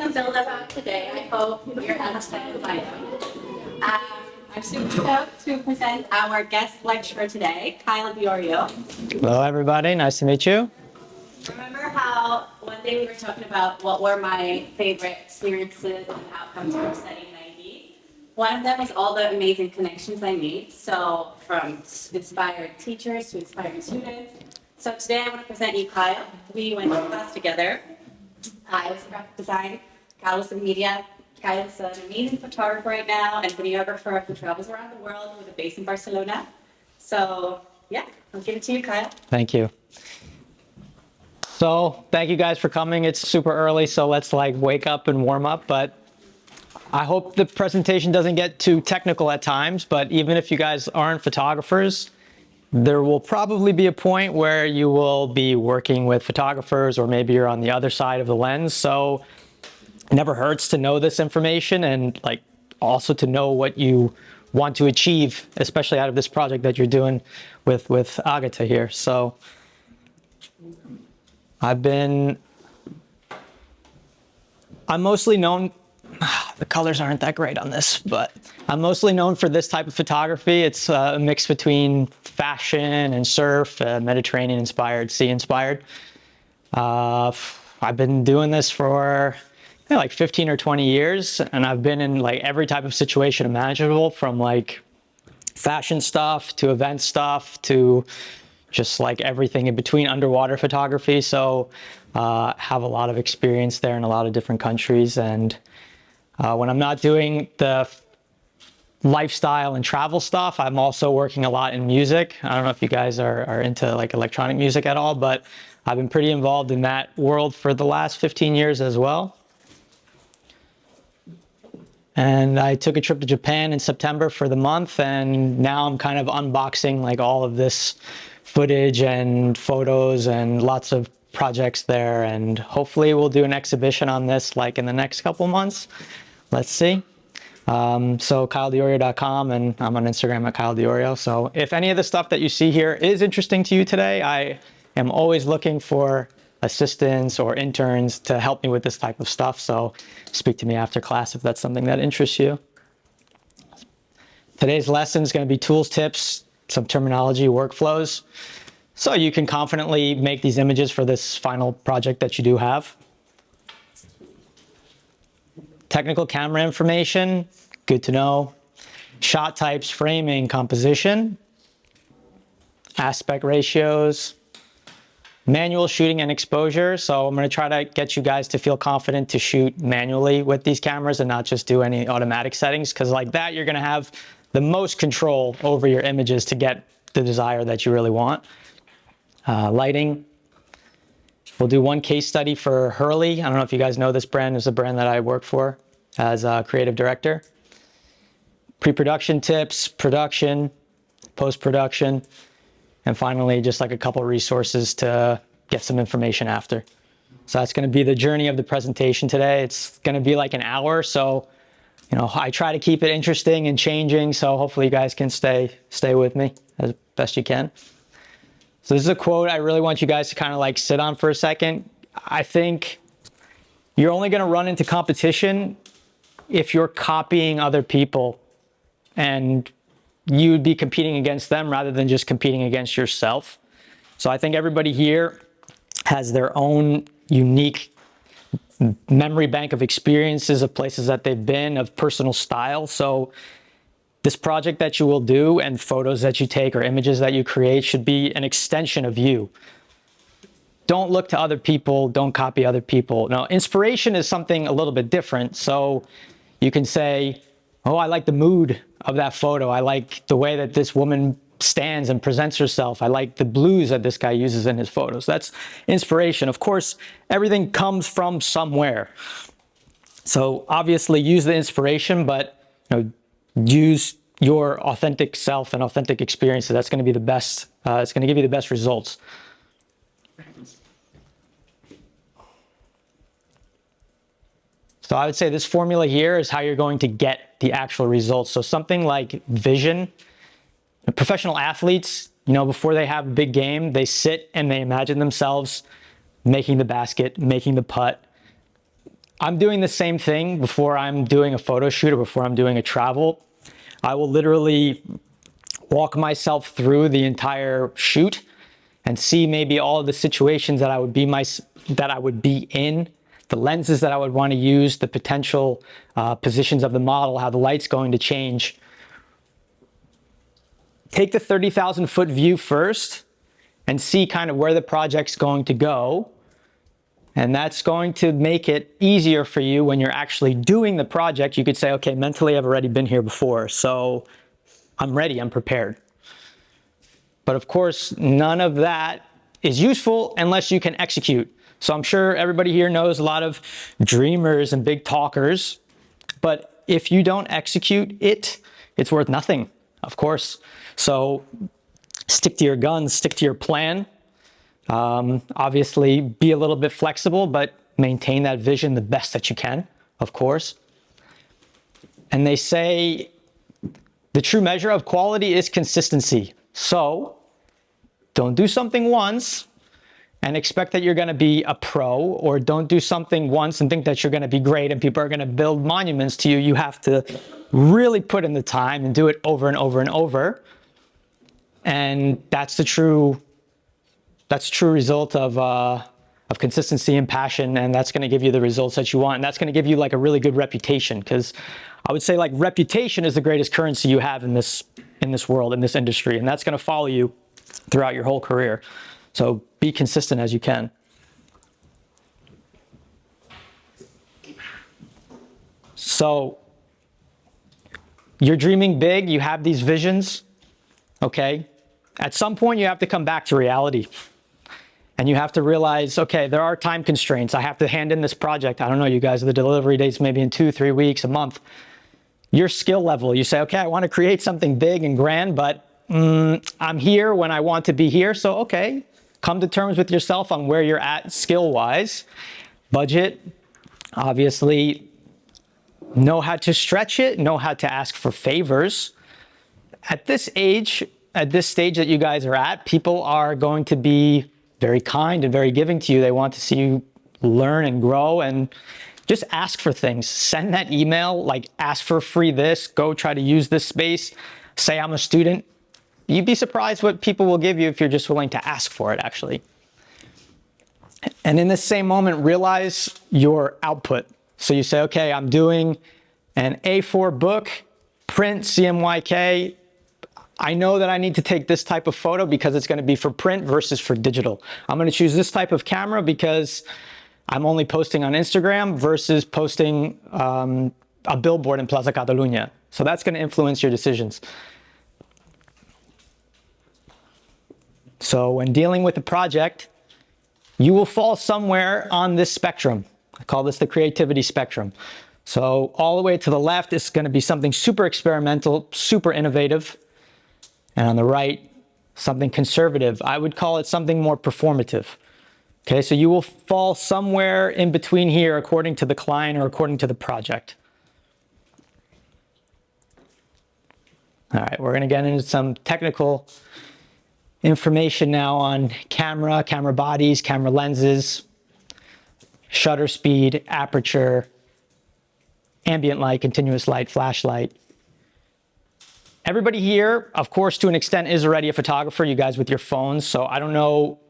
can build about today. I hope you're understanding by now. I'm super stoked to present our guest lecturer today, Diorio. Hello, everybody. Nice to meet you. Remember how one day we were talking about what were my favorite experiences and outcomes from studying IED? One of them is all the amazing connections I made. So from inspired teachers to inspired students. So today I want to present you Kyle. We went to class together. I was graphic design, Kyle was in media. Kyle is an amazing photographer right now and videographer who travels around the world with a base in Barcelona. So yeah, I'll give it to you, Kyle. Thank you. So thank you guys for coming. It's super early, so let's wake up and warm up. But I hope the presentation doesn't get too technical at times, but even if you guys aren't photographers, there will probably be a point where you will be working with photographers, or maybe you're on the other side of the lens. So it never hurts to know this information, and also to know what you want to achieve, especially out of this project that you're doing with Agatha here. So I'm mostly known, the colors aren't that great on this, but I'm mostly known for this type of photography. It's a mix between fashion and surf, Mediterranean inspired, sea inspired. I've been doing this for 15 or 20 years, and I've been in every type of situation imaginable, from fashion stuff to event stuff to just everything in between, underwater photography. So have a lot of experience there in a lot of different countries. And when I'm not doing the lifestyle and travel stuff, I'm also working a lot in music. I don't know if you guys are into electronic music at all, but I've been pretty involved in that world for the last 15 years as well. And I took a trip to Japan in September for the month, and now I'm kind of unboxing all of this footage and photos and lots of projects there, and hopefully we'll do an exhibition on this in the next couple months. Let's see. So kylediorio.com, and I'm on Instagram at kylediorio. So if any of the stuff that you see here is interesting to you today, I am always looking for assistants or interns to help me with this type of stuff. So speak to me after class if that's something that interests you. Today's lesson is going to be tools, tips, some terminology, workflows, so you can confidently make these images for this final project that you do have. Technical camera information, good to know. Shot types, framing, composition, aspect ratios, manual shooting and exposure. So I'm going to try to get you guys to feel confident to shoot manually with these cameras and not just do any automatic settings, because like that you're going to have the most control over your images to get the desire that you really want. Lighting. We'll do one case study for Hurley. I don't know if you guys know this brand. It's a brand that I work for as a creative director. Pre-production tips, production, post-production, and finally just a couple resources to get some information after. So that's going to be the journey of the presentation today. It's going to be an hour, so I try to keep it interesting and changing, so hopefully you guys can stay with me as best you can. So this is a quote I really want you guys to kind of sit on for a second. I think you're only going to run into competition if you're copying other people, and you would be competing against them rather than just competing against yourself. So I think everybody here has their own unique memory bank of experiences, of places that they've been, of personal style. So this project that you will do and photos that you take or images that you create should be an extension of you. Don't look to other people. Don't copy other people. Now, inspiration is something a little bit different. So you can say, oh, I like the mood of that photo. I like the way that this woman stands and presents herself. I like the blues that this guy uses in his photos. That's inspiration. Of course, everything comes from somewhere. So obviously use the inspiration, but use your authentic self and authentic experiences. That's going to be the best. It's going to give you the best results. So I would say this formula here is how you're going to get the actual results. So something like vision. Professional athletes, before they have a big game, they sit and they imagine themselves making the basket, making the putt. I'm doing the same thing before I'm doing a photo shoot or before I'm doing a travel. I will literally walk myself through the entire shoot and see maybe all of the situations that I would be in, the lenses that I would want to use, the potential positions of the model, how the light's going to change. Take the 30,000 foot view first and see kind of where the project's going to go. And that's going to make it easier for you when you're actually doing the project. You could say, okay, mentally I've already been here before, so I'm ready, I'm prepared. But of course, none of that is useful unless you can execute. So I'm sure everybody here knows a lot of dreamers and big talkers, but if you don't execute it, it's worth nothing, of course. So stick to your guns, stick to your plan. Obviously, be a little bit flexible, but maintain that vision the best that you can, of course. And they say the true measure of quality is consistency. So don't do something once and expect that you're going to be a pro, or don't do something once and think that you're going to be great and people are going to build monuments to you. You have to really put in the time and do it over and over and over. And that's the true result of consistency and passion, and that's going to give you the results that you want, and that's going to give you like a really good reputation, because I would say like reputation is the greatest currency you have in this world, in this industry, and that's going to follow you throughout your whole career. So be consistent as you can. So you're dreaming big, you have these visions, okay? At some point you have to come back to reality. And you have to realize, okay, there are time constraints. I have to hand in this project. I don't know, you guys, the delivery date's maybe in 2-3 weeks, a month. Your skill level, you say, okay, I want to create something big and grand, but I'm here when I want to be here. So, okay, come to terms with yourself on where you're at skill-wise. Budget, obviously, know how to stretch it, know how to ask for favors. At this age, at this stage that you guys are at, people are going to be very kind and very giving to you. They want to see you learn and grow, and just ask for things. Send that email, like ask for free this, go try to use this space, say I'm a student. You'd be surprised what people will give you if you're just willing to ask for it, actually. And in this same moment, realize your output. So you say, okay, I'm doing an A4 book, print, CMYK. I know that I need to take this type of photo because it's going to be for print versus for digital. I'm going to choose this type of camera because I'm only posting on Instagram versus posting a billboard in Plaza Catalunya. So that's going to influence your decisions. So when dealing with a project, you will fall somewhere on this spectrum. I call this the creativity spectrum. So all the way to the left is going to be something super experimental, super innovative. And on the right, something conservative. I would call it something more performative. Okay, so you will fall somewhere in between here according to the client or according to the project. All right, we're gonna get into some technical information now on camera bodies, camera lenses, shutter speed, aperture, ambient light, continuous light, flashlight. Everybody here, of course, to an extent, is already a photographer, you guys with your phones. So I don't know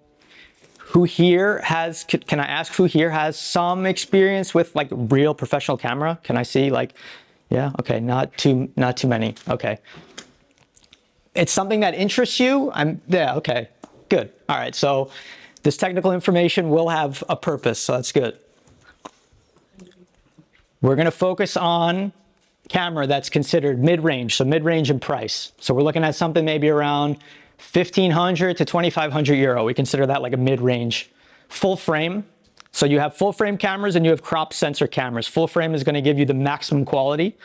who here has, can I ask who here has some experience with like real professional camera? Can I see like, yeah, okay, not too many, okay. It's something that interests you? Yeah, okay, good. All right, so this technical information will have a purpose, so that's good. We're gonna focus on camera that's considered mid-range, so mid-range in price. So we're looking at something maybe around 1,500 to 2,500 euro. We consider that like a mid-range. Full frame. So you have full frame cameras and you have crop sensor cameras. Full frame is going to give you the maximum quality.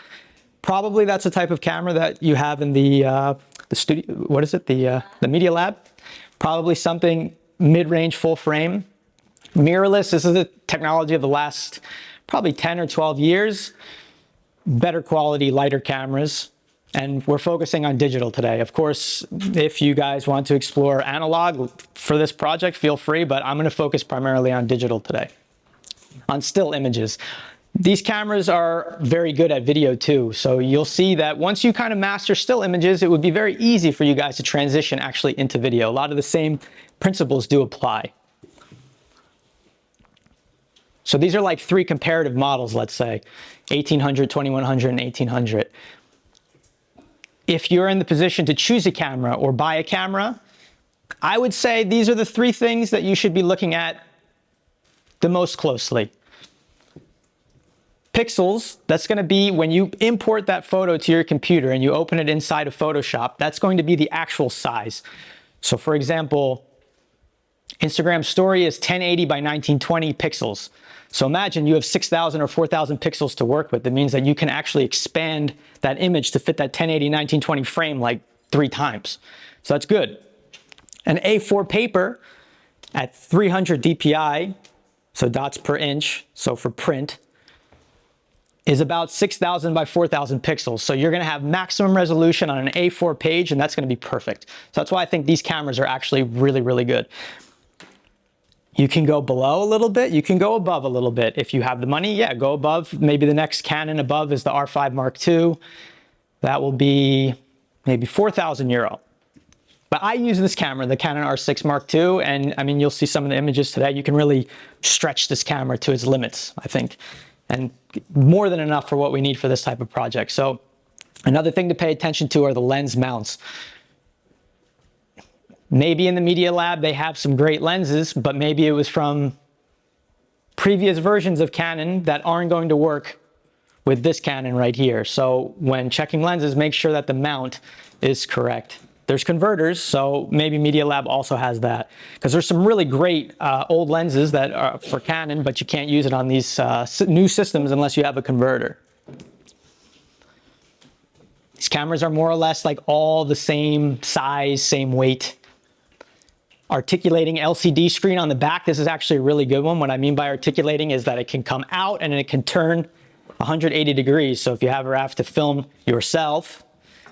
Probably that's the type of camera that you have in the studio. What is it? The Media Lab. Probably something mid-range full frame. Mirrorless. This is the technology of the last probably 10 or 12 years. Better quality, lighter cameras, and we're focusing on digital today. Of course, if you guys want to explore analog for this project, feel free, but I'm going to focus primarily on digital today, on still images. These cameras are very good at video too. So you'll see that once you kind of master still images, it would be very easy for you guys to transition actually into video. A lot of the same principles do apply. So these are like 3 comparative models, let's say, 1800, 2100, and 1800. If you're in the position to choose a camera or buy a camera, I would say these are the 3 things that you should be looking at the most closely. Pixels, that's going to be when you import that photo to your computer and you open it inside of Photoshop, that's going to be the actual size. So for example, Instagram story is 1080 by 1920 pixels. So imagine you have 6,000 or 4,000 pixels to work with. That means that you can actually expand that image to fit that 1080 1920 frame like 3 times. So that's good. An A4 paper at 300 DPI, so dots per inch, so for print, is about 6,000 by 4,000 pixels. So you're gonna have maximum resolution on an A4 page, and that's gonna be perfect. So that's why I think these cameras are actually really, really good. You can go below a little bit, you can go above a little bit. If you have the money, yeah, go above. Maybe the next Canon above is the R5 Mark II. That will be maybe 4,000 euro. But I use this camera, the Canon R6 Mark II, and I mean, you'll see some of the images today. You can really stretch this camera to its limits, I think, and more than enough for what we need for this type of project. So another thing to pay attention to are the lens mounts. Maybe in the Media Lab, they have some great lenses, but maybe it was from previous versions of Canon that aren't going to work with this Canon right here. So when checking lenses, make sure that the mount is correct. There's converters, so maybe Media Lab also has that. Because there's some really great old lenses that are for Canon, but you can't use it on these new systems unless you have a converter. These cameras are more or less like all the same size, same weight. Articulating LCD screen on the back, this is actually a really good one. What I mean by articulating is that it can come out and it can turn 180 degrees. So if you ever have to film yourself,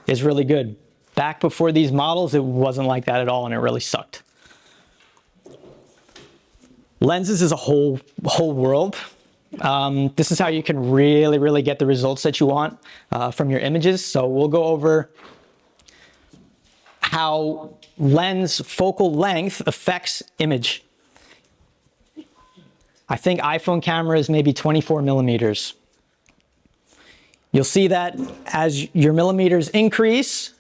it's really good. Back before these models, it wasn't like that at all, and it really sucked. Lenses is a whole world. This is how you can really get the results that you want from your images. So we'll go over how lens focal length affects image. I think iPhone camera is maybe 24 millimeters. You'll see that as your millimeters increase,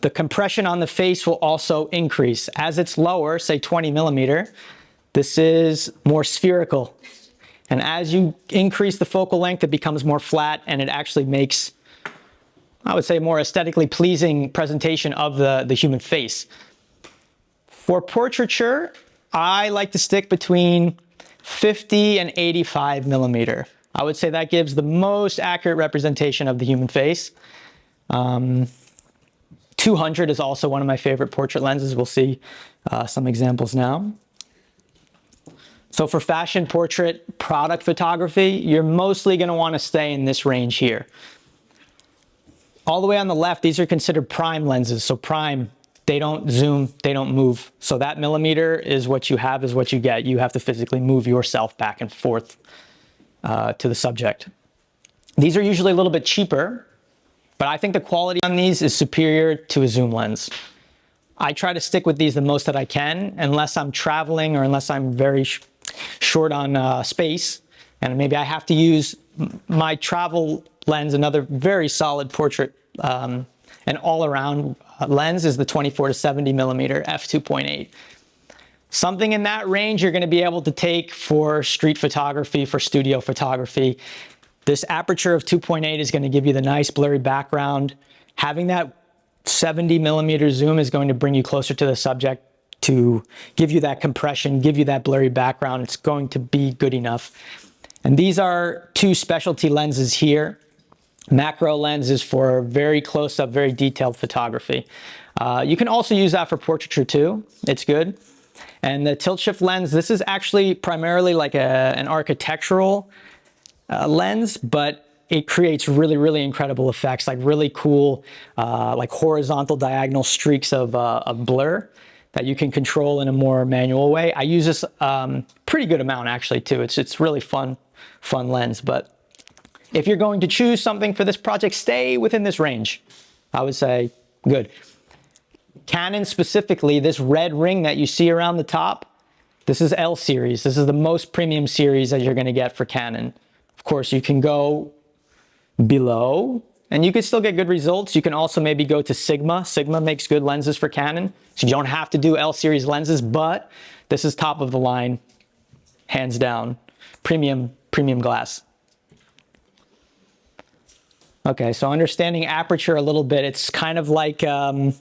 the compression on the face will also increase. As it's lower, say 20 millimeter, this is more spherical. And as you increase the focal length, it becomes more flat, and it actually makes, I would say, more aesthetically pleasing presentation of the human face. For portraiture, I like to stick between 50 and 85 millimeter. I would say that gives the most accurate representation of the human face. 200 is also one of my favorite portrait lenses. We'll see some examples now. So for fashion, portrait, product photography, you're mostly going to want to stay in this range here. All the way on the left, these are considered prime lenses. So prime, they don't zoom, they don't move. So that millimeter is what you have, is what you get. You have to physically move yourself back and forth to the subject. These are usually a little bit cheaper, but I think the quality on these is superior to a zoom lens. I try to stick with these the most that I can, unless I'm traveling or unless I'm very short on space. And maybe I have to use my travel lens. Another very solid portrait and all-around lens is the 24 to 70 millimeter f2.8. Something in that range you're going to be able to take for street photography, for studio photography. This aperture of 2.8 is going to give you the nice blurry background. Having that 70 millimeter zoom is going to bring you closer to the subject to give you that compression, give you that blurry background. It's going to be good enough. And these are 2 specialty lenses here. Macro lenses for very close-up, very detailed photography. You can also use that for portraiture too. It's good. And the tilt shift lens, this is actually primarily like an architectural lens, but it creates really incredible effects, like really cool, like horizontal diagonal streaks of blur that you can control in a more manual way. I use this pretty good amount actually too. It's really fun lens. But if you're going to choose something for this project, stay within this range. I would say good. Canon specifically, this red ring that you see around the top, this is L series. This is the most premium series that you're going to get for Canon. Of course, you can go below and you can still get good results. You can also maybe go to Sigma. Sigma makes good lenses for Canon. So you don't have to do L series lenses, but this is top of the line, hands down, premium glass. Okay, so understanding aperture a little bit, it's kind of like an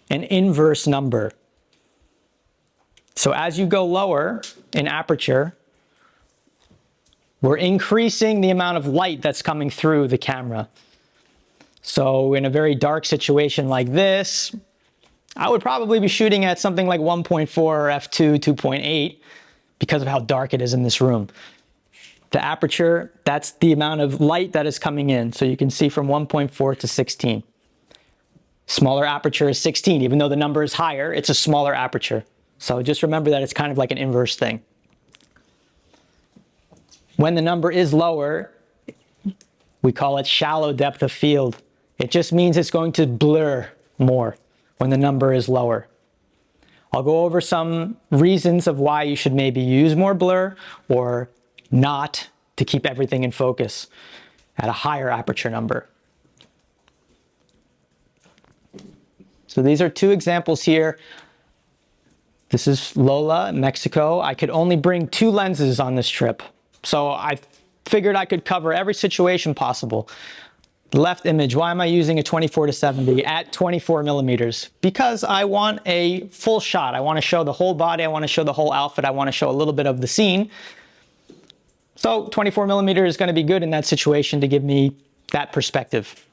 inverse number. So as you go lower in aperture, we're increasing the amount of light that's coming through the camera. So in a very dark situation like this, I would probably be shooting at something like 1.4 or f2, 2.8 because of how dark it is in this room. The aperture, that's the amount of light that is coming in. So you can see from 1.4 to 16. Smaller aperture is 16. Even though the number is higher, it's a smaller aperture. So just remember that it's kind of like an inverse thing. When the number is lower, we call it shallow depth of field. It just means it's going to blur more when the number is lower. I'll go over some reasons of why you should maybe use more blur or not to keep everything in focus at a higher aperture number. So these are two examples here. This is Lola, Mexico. I could only bring 2 lenses on this trip. So I figured I could cover every situation possible. The left image, why am I using a 24-70 at 24 millimeters? Because I want a full shot. I want to show the whole body. I want to show the whole outfit. I want to show a little bit of the scene. So 24 millimeter is going to be good in that situation to give me that perspective.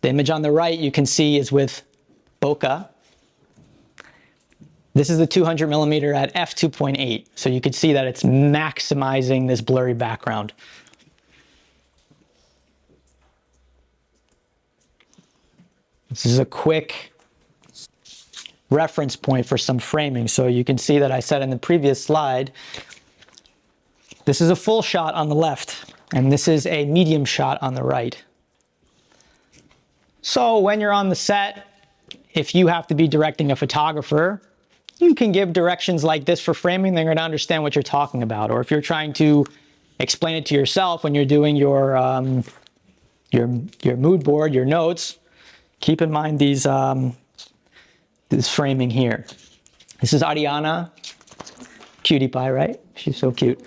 The image on the right you can see is with bokeh. This is the 200 millimeter at f2.8. So you can see that it's maximizing this blurry background. This is a quick reference point for some framing. So you can see that I said in the previous slide, this is a full shot on the left, and this is a medium shot on the right. So when you're on the set, if you have to be directing a photographer, you can give directions like this for framing. They're going to understand what you're talking about. Or if you're trying to explain it to yourself when you're doing your mood board, your notes, keep in mind these this framing here. This is Ariana, cutie pie, right? She's so cute.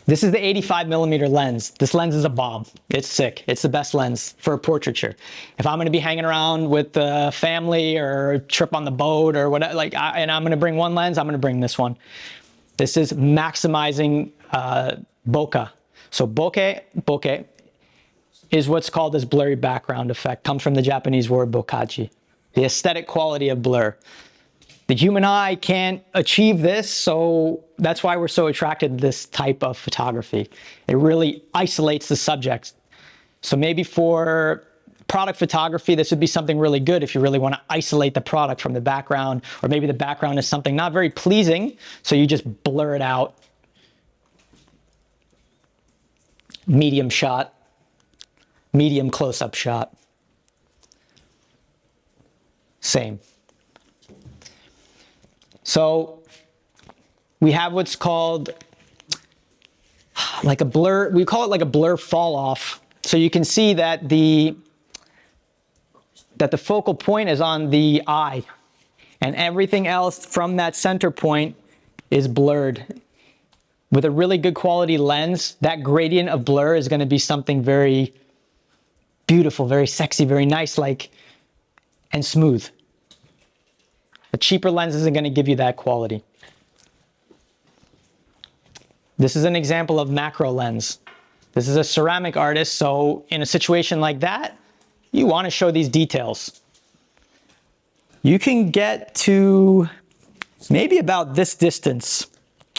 This is the 85 millimeter lens. This lens is a bomb. It's sick. It's the best lens for portraiture. If I'm going to be hanging around with the family or a trip on the boat or whatever, and I'm going to bring one lens, I'm going to bring this one. This is maximizing bokeh. So bokeh is what's called this blurry background effect. Comes from the Japanese word bokaji, the aesthetic quality of blur. The human eye can't achieve this, so that's why we're so attracted to this type of photography. It really isolates the subject. So maybe for product photography, this would be something really good if you really want to isolate the product from the background, or maybe the background is something not very pleasing, so you just blur it out. Medium shot, medium close-up shot. Same. So we have what's called like a blur, we call it like a blur fall off. So you can see that the focal point is on the eye, and everything else from that center point is blurred. With a really good quality lens, that gradient of blur is going to be something very beautiful, very sexy, very nice, and smooth. A cheaper lens isn't going to give you that quality. This is an example of macro lens. This is a ceramic artist, so in a situation like that, you want to show these details. You can get to maybe about this distance,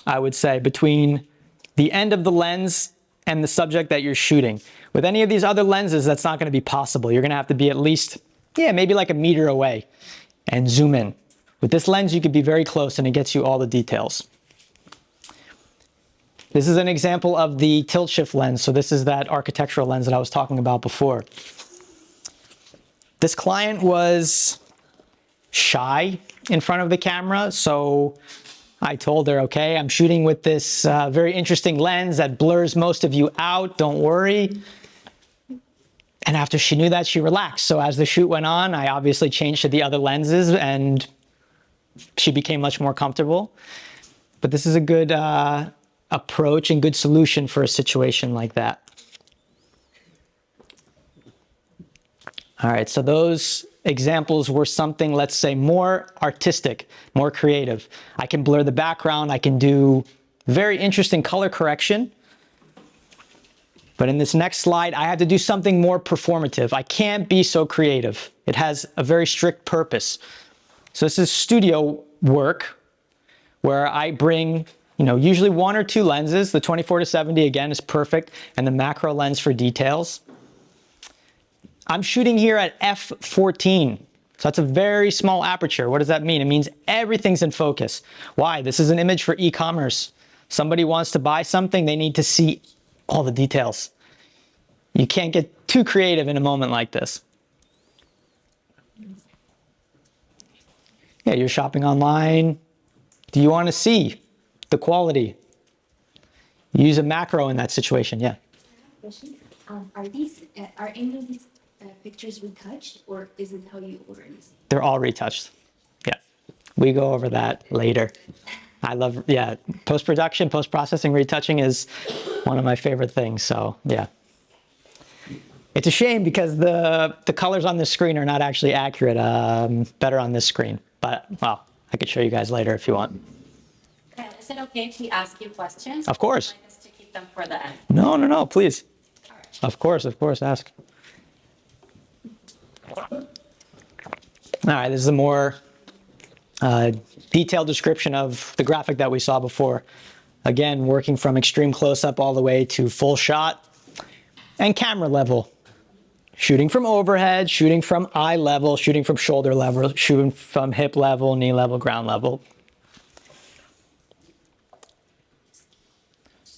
I would say, between the end of the lens and the subject that you're shooting. With any of these other lenses, that's not going to be possible. You're going to have to be at least, maybe like a meter away and zoom in. With this lens, you could be very close and it gets you all the details. This is an example of the tilt shift lens. So this is that architectural lens that I was talking about before. This client was shy in front of the camera, so I told her, okay, I'm shooting with this very interesting lens that blurs most of you out, don't worry. And after she knew that, she relaxed. So as the shoot went on, I obviously changed to the other lenses and she became much more comfortable. But this is a good approach and good solution for a situation like that. All right, so those examples were something, let's say, more artistic, more creative. I can blur the background, I can do very interesting color correction. But in this next slide, I have to do something more performative. I can't be so creative. It has a very strict purpose. So this is studio work where I bring, usually 1 or 2 lenses. The 24-70 again is perfect, and the macro lens for details. I'm shooting here at f14, so that's a very small aperture. What does that mean? It means everything's in focus. Why? This is an image for e-commerce. Somebody wants to buy something, they need to see all the details. You can't get too creative in a moment like this. Yeah, you're shopping online. Do you want to see the quality? Use a macro in that situation, yeah. Question. Are any of these pictures retouched, or is it how you order these? They're all retouched. Yeah, we go over that later. I love, post-production, post-processing, retouching is one of my favorite things, so yeah. It's a shame because the colors on this screen are not actually accurate, better on this screen, but well, I could show you guys later if you want. Kyle, is it okay if we ask you questions? Of course. I'd like us to keep them for the end. No, please. All right. Of course, ask. All right, this is a more detailed description of the graphic that we saw before. Again, working from extreme close-up all the way to full shot and camera level. Shooting from overhead, shooting from eye level, shooting from shoulder level, shooting from hip level, knee level, ground level.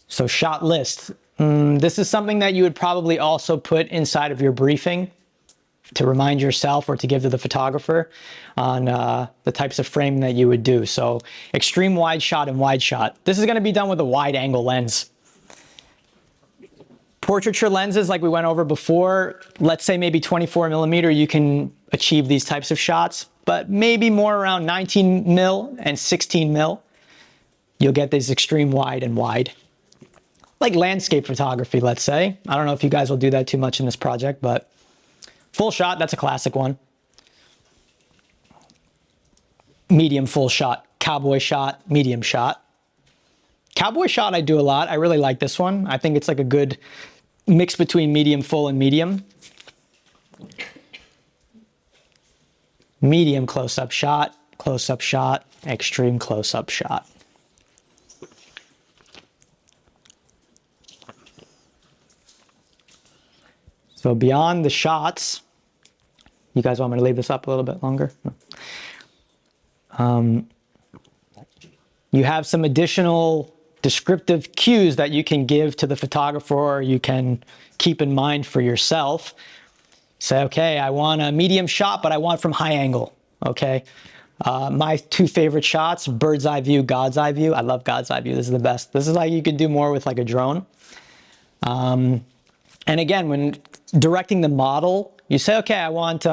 So shot list. This is something that you would probably also put inside of your briefing to remind yourself or to give to the photographer on the types of framing that you would do. So extreme wide shot and wide shot. This is going to be done with a wide angle lens. Portraiture lenses, like we went over before, let's say maybe 24mm, you can achieve these types of shots, but maybe more around 19mm and 16mm, you'll get these extreme wide and wide. Like landscape photography, let's say. I don't know if you guys will do that too much in this project, but full shot, that's a classic one. Medium full shot, cowboy shot, medium shot. Cowboy shot I do a lot. I really like this one. I think it's like a good mix between medium full and medium. Medium close-up shot, extreme close-up shot. So beyond the shots, you guys want me to leave this up a little bit longer? You have some additional descriptive cues that you can give to the photographer or you can keep in mind for yourself. Say, okay, I want a medium shot, but I want from high angle, okay? My 2 favorite shots, bird's eye view, God's eye view. I love God's eye view, this is the best. This is like you could do more with like a drone. And again, when directing the model, you say, okay, I want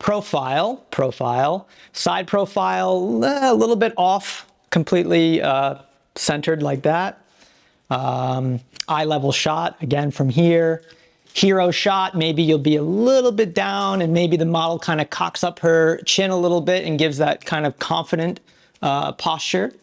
profile, side profile, a little bit off, completely centered like that. Eye level shot, again from here. Hero shot, maybe you'll be a little bit down and maybe the model kind of cocks up her chin a little bit and gives that kind of confident posture.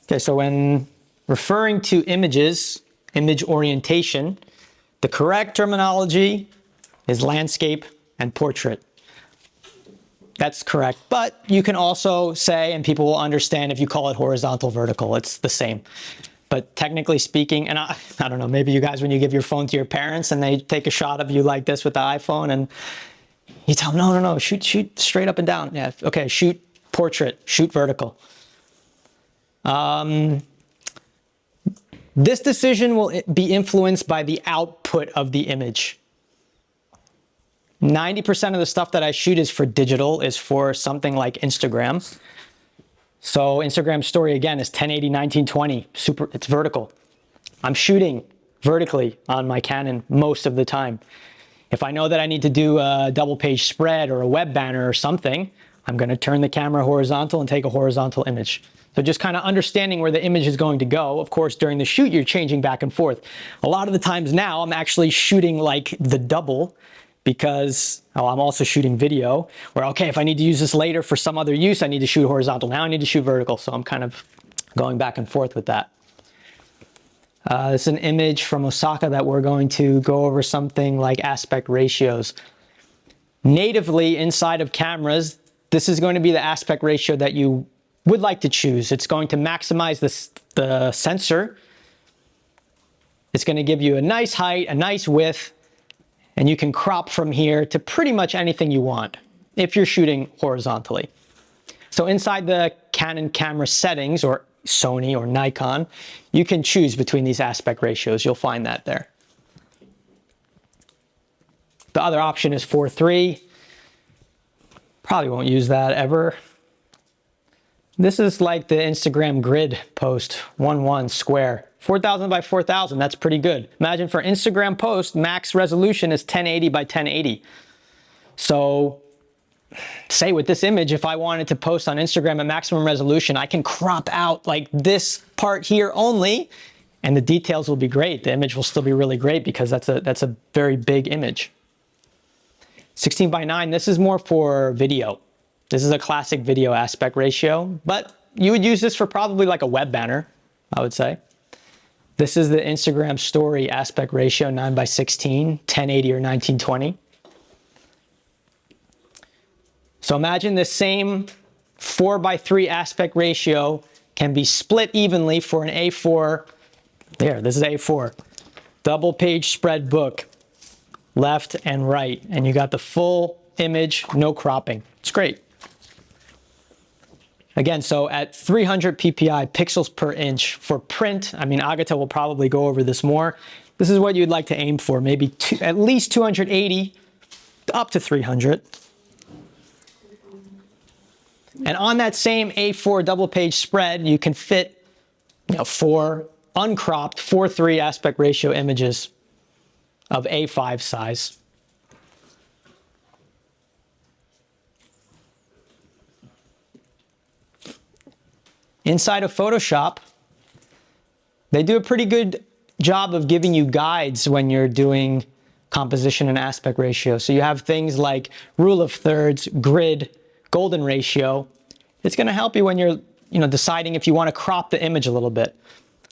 Okay, so when referring to images, image orientation, the correct terminology is landscape and portrait. That's correct, but you can also say, and people will understand if you call it horizontal, vertical, it's the same. But technically speaking, and I don't know, maybe you guys, when you give your phone to your parents and they take a shot of you like this with the iPhone and you tell them, no, shoot straight up and down. Yeah, okay, shoot portrait, shoot vertical. This decision will be influenced by the output of the image. 90% of the stuff that I shoot is for digital, is for something like Instagram. So Instagram story, again, is 1080, 1920, it's vertical. I'm shooting vertically on my Canon most of the time. If I know that I need to do a double page spread or a web banner or something, I'm gonna turn the camera horizontal and take a horizontal image. So just kind of understanding where the image is going to go. Of course, during the shoot, you're changing back and forth. A lot of the times now, I'm actually shooting like the double, because I'm also shooting video where, okay, if I need to use this later for some other use, I need to shoot horizontal. Now I need to shoot vertical. So I'm kind of going back and forth with that. This is an image from Osaka that we're going to go over something like aspect ratios. Natively inside of cameras, this is going to be the aspect ratio that you would like to choose. It's going to maximize the sensor. It's going to give you a nice height, a nice width, and you can crop from here to pretty much anything you want if you're shooting horizontally. So inside the Canon camera settings, or Sony or Nikon, you can choose between these aspect ratios. You'll find that there. The other option is 4:3. Probably won't use that ever. This is like the Instagram grid post, 1:1 square. 4000 by 4000, that's pretty good. Imagine for Instagram post, max resolution is 1080 by 1080. So say with this image, if I wanted to post on Instagram at maximum resolution, I can crop out like this part here only, and the details will be great. The image will still be really great because that's a very big image. 16 by 9, this is more for video. This is a classic video aspect ratio, but you would use this for probably like a web banner, I would say. This is the Instagram story aspect ratio, 9 by 16, 1080 or 1920. So imagine the same 4 by 3 aspect ratio can be split evenly for an A4. There, this is A4. Double page spread book, left and right. And you got the full image, no cropping. It's great. Again, so at 300 ppi, pixels per inch for print, I mean, Agata will probably go over this more. This is what you'd like to aim for, maybe at least 280 up to 300. And on that same A4 double page spread, you can fit 4 uncropped 4:3 aspect ratio images of A5 size. Inside of Photoshop, they do a pretty good job of giving you guides when you're doing composition and aspect ratio. So you have things like rule of thirds, grid, golden ratio. It's going to help you when you're deciding if you want to crop the image a little bit.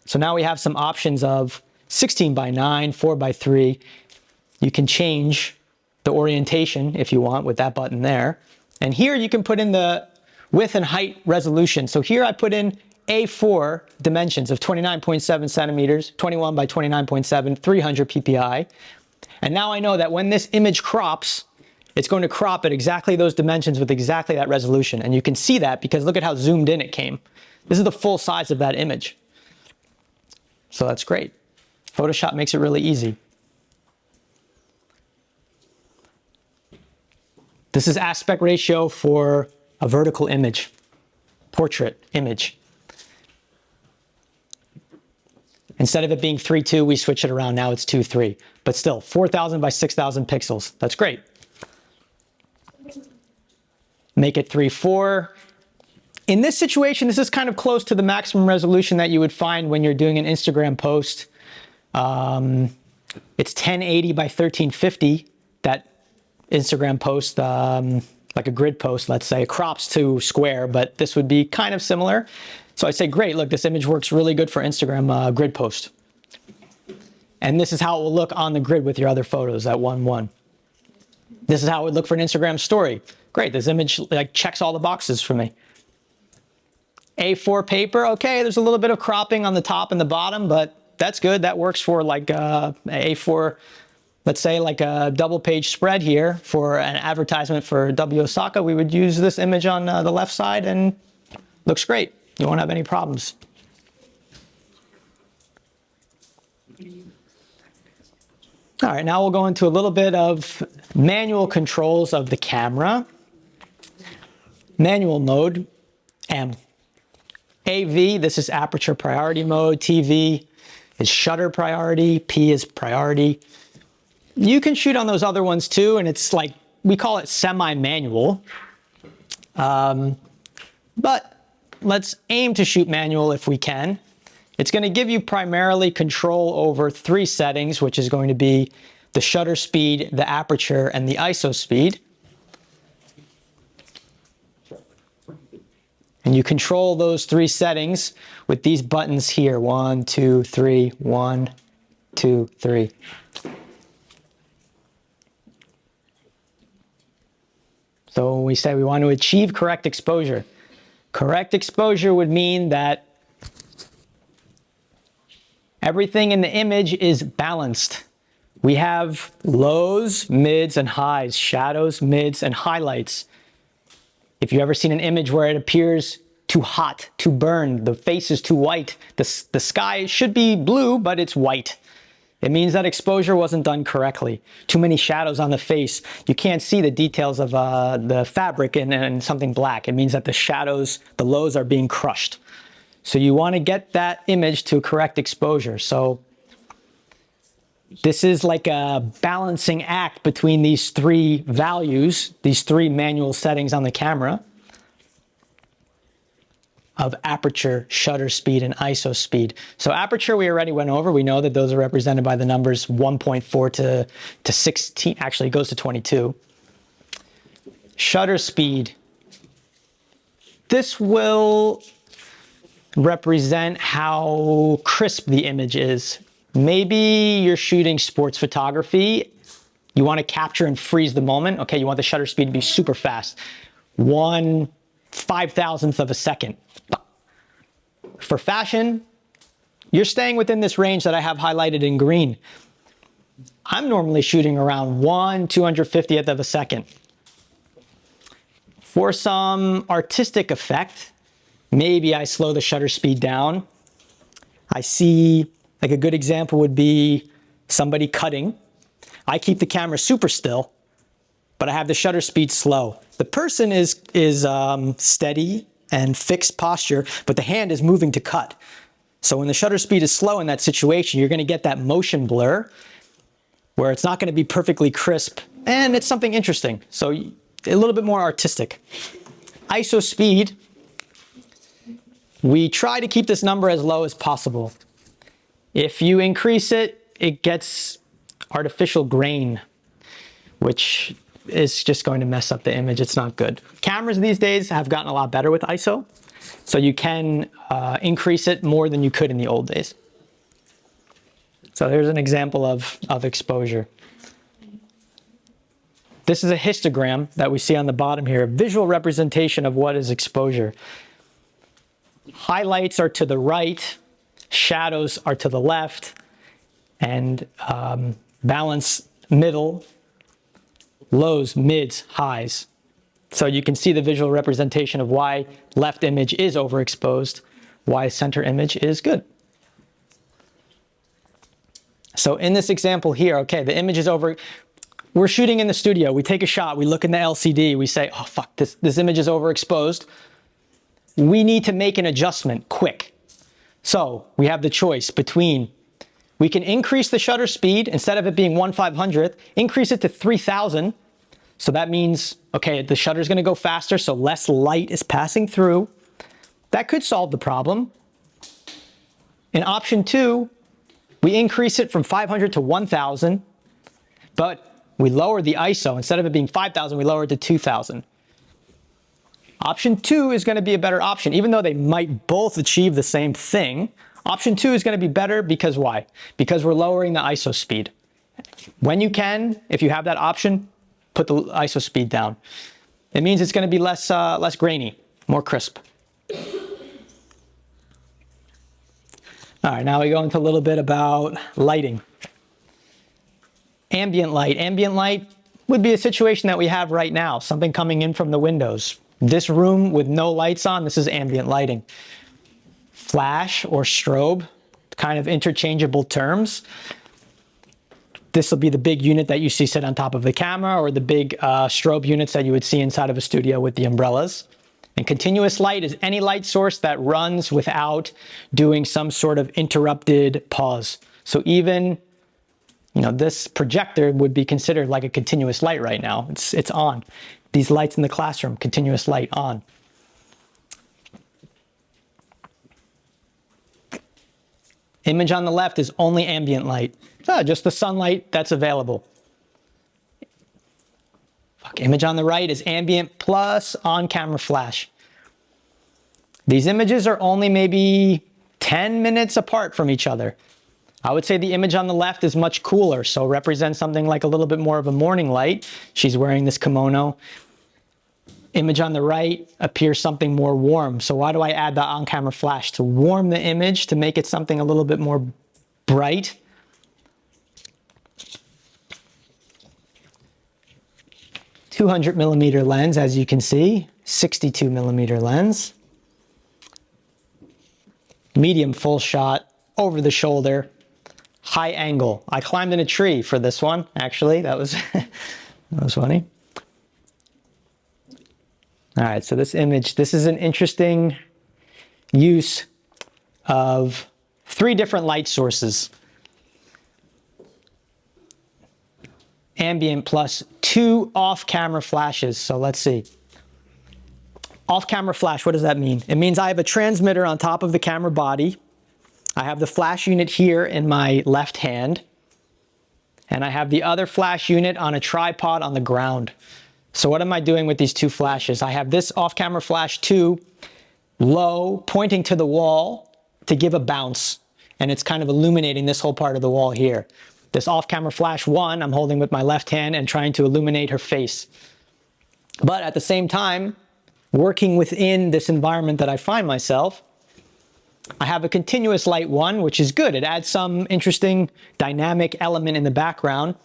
So now we have some options of 16 by 9, 4 by 3. You can change the orientation if you want with that button there. And here you can put in the width and height resolution. So here I put in A4 dimensions of 29.7 centimeters, 21 by 29.7, 300 ppi. And now I know that when this image crops, it's going to crop at exactly those dimensions with exactly that resolution. And you can see that because look at how zoomed in it came. This is the full size of that image. So that's great. Photoshop makes it really easy. This is aspect ratio for a vertical image, portrait image. Instead of it being 3:2, we switch it around. Now it's 2:3, but still 4,000 by 6,000 pixels. That's great. Make it 3:4. In this situation, this is kind of close to the maximum resolution that you would find when you're doing an Instagram post. It's 1080 by 1350, that Instagram post, like a grid post, let's say. It crops to square, but this would be kind of similar. So I say, great, look, this image works really good for Instagram grid post. And this is how it will look on the grid with your other photos at 1:1. This is how it would look for an Instagram story. Great, this image like checks all the boxes for me. A4 paper, okay, there's a little bit of cropping on the top and the bottom, but that's good. That works for like A4, let's say like a double page spread here for an advertisement for W Osaka. We would use this image on the left side and looks great. You won't have any problems. All right, now we'll go into a little bit of manual controls of the camera. Manual mode, M. AV, this is aperture priority mode. TV is shutter priority. P is priority. You can shoot on those other ones too, and it's like, we call it semi-manual. But let's aim to shoot manual if we can. It's going to give you primarily control over 3 settings, which is going to be the shutter speed, the aperture, and the ISO speed. And you control those 3 settings with these buttons here. 1, 2, 3, 1, 2, 3. So when we say we want to achieve correct exposure, correct exposure would mean that everything in the image is balanced. We have lows, mids, and highs, shadows, mids, and highlights. If you've ever seen an image where it appears too hot, too burned, the face is too white, the sky should be blue, but it's white. It means that exposure wasn't done correctly. Too many shadows on the face. You can't see the details of the fabric and something black. It means that the shadows, the lows are being crushed. So you want to get that image to correct exposure. So this is like a balancing act between these 3 values, these 3 manual settings on the camera of aperture, shutter speed, and ISO speed. So aperture we already went over. We know that those are represented by the numbers 1.4 to 16. Actually, it goes to 22. Shutter speed. This will represent how crisp the image is. Maybe you're shooting sports photography. You want to capture and freeze the moment. Okay, you want the shutter speed to be super fast. 1/5000th of a second. For fashion, you're staying within this range that I have highlighted in green. I'm normally shooting around 1/250th of a second. For some artistic effect, maybe I slow the shutter speed down. I see, like a good example would be somebody cutting. I keep the camera super still, but I have the shutter speed slow. The person is steady and fixed posture, but the hand is moving to cut. So when the shutter speed is slow in that situation, you're going to get that motion blur where it's not going to be perfectly crisp, and it's something interesting. So a little bit more artistic. ISO speed, we try to keep this number as low as possible. If you increase it, it gets artificial grain, which is just going to mess up the image. It's not good. Cameras these days have gotten a lot better with ISO, so you can increase it more than you could in the old days. So here's an example of exposure. This is a histogram that we see on the bottom here, a visual representation of what is exposure. Highlights are to the right, shadows are to the left, and balance middle, lows, mids, highs. So you can see the visual representation of why left image is overexposed, why center image is good. So in this example here, okay, the image is over. We're shooting in the studio. We take a shot. We look in the LCD. We say, oh, fuck, this image is overexposed. We need to make an adjustment quick. So we have the choice between, we can increase the shutter speed, instead of it being 1/500th, increase it to 3000. So that means, okay, the shutter is going to go faster, so less light is passing through. That could solve the problem. In option 2, we increase it from 500 to 1000, but we lower the ISO. Instead of it being 5000, we lower it to 2000. Option 2 is going to be a better option, even though they might both achieve the same thing. Option 2 is going to be better because why? Because we're lowering the ISO speed. When you can, if you have that option, put the ISO speed down. It means it's going to be less grainy, more crisp. All right, now we go into a little bit about lighting. Ambient light. Ambient light would be a situation that we have right now, something coming in from the windows. This room with no lights on, this is ambient lighting. Flash or strobe, kind of interchangeable terms. This will be the big unit that you see sit on top of the camera, or the big strobe units that you would see inside of a studio with the umbrellas. And continuous light is any light source that runs without doing some sort of interrupted pause. So even, this projector would be considered like a continuous light right now. It's on. These lights in the classroom, continuous light on. Image on the left is only ambient light. Just the sunlight that's available. Image on the right is ambient plus on-camera flash. These images are only maybe 10 minutes apart from each other. I would say the image on the left is much cooler, so represents something like a little bit more of a morning light. She's wearing this kimono. Image on the right appears something more warm. So why do I add the on-camera flash? To warm the image, to make it something a little bit more bright. $200mm lens, as you can see, 62mm lens. Medium full shot, over the shoulder, high angle. I climbed in a tree for this one, actually. That was, that was funny. All right, so this image, this is an interesting use of 3 different light sources. Ambient plus 2 off-camera flashes. So let's see. Off-camera flash, what does that mean? It means I have a transmitter on top of the camera body. I have the flash unit here in my left hand. And I have the other flash unit on a tripod on the ground. So what am I doing with these 2 flashes? I have this off-camera flash 2 low, pointing to the wall to give a bounce. And it's kind of illuminating this whole part of the wall here. This off-camera flash 1, I'm holding with my left hand and trying to illuminate her face. But at the same time, working within this environment that I find myself, I have a continuous light 1, which is good. It adds some interesting dynamic element in the background.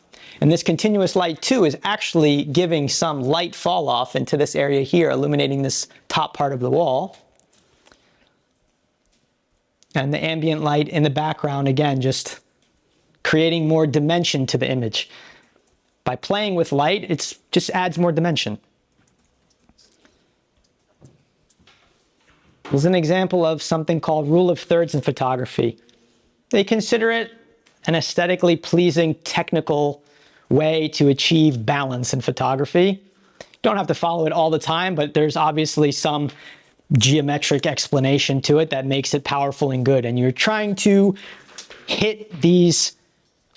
And this continuous light 2 is actually giving some light fall off into this area here, illuminating this top part of the wall. And the ambient light in the background, again, just creating more dimension to the image. By playing with light, it just adds more dimension. This is an example of something called rule of thirds in photography. They consider it an aesthetically pleasing technical way to achieve balance in photography. You don't have to follow it all the time, but there's obviously some geometric explanation to it that makes it powerful and good. And you're trying to hit these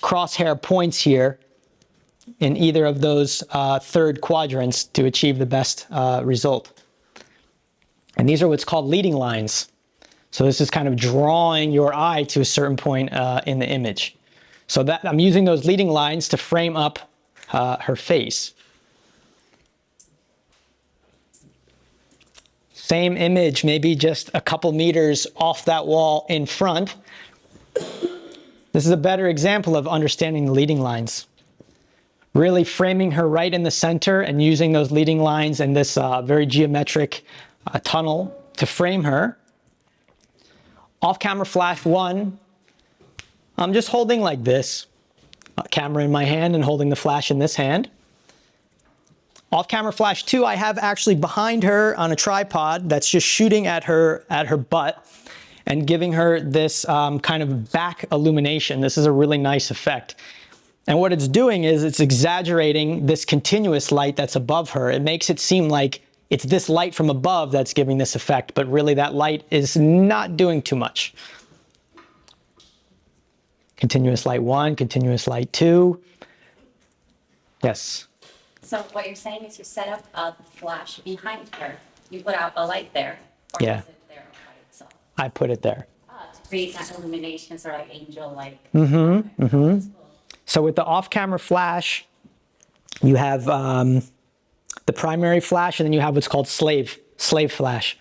crosshair points here in either of those third quadrants to achieve the best result. And these are what's called leading lines. So this is kind of drawing your eye to a certain point in the image. So that I'm using those leading lines to frame up her face. Same image, maybe just a couple meters off that wall in front. This is a better example of understanding the leading lines. Really framing her right in the center and using those leading lines and this very geometric tunnel to frame her. Off-camera flash 1, I'm just holding like this, a camera in my hand and holding the flash in this hand. Off-camera flash 2, I have actually behind her on a tripod that's just shooting at her butt and giving her this kind of back illumination. This is a really nice effect. And what it's doing is it's exaggerating this continuous light that's above her. It makes it seem like it's this light from above that's giving this effect, but really that light is not doing too much. Continuous light 1, continuous light 2. Yes? So what you're saying is you set up a flash behind her. You put out a light there. Or Yeah. is it there by itself? I put it there. To create that illumination, sort of like angel-like. So with the off-camera flash, you have the primary flash, and then you have what's called slave flash.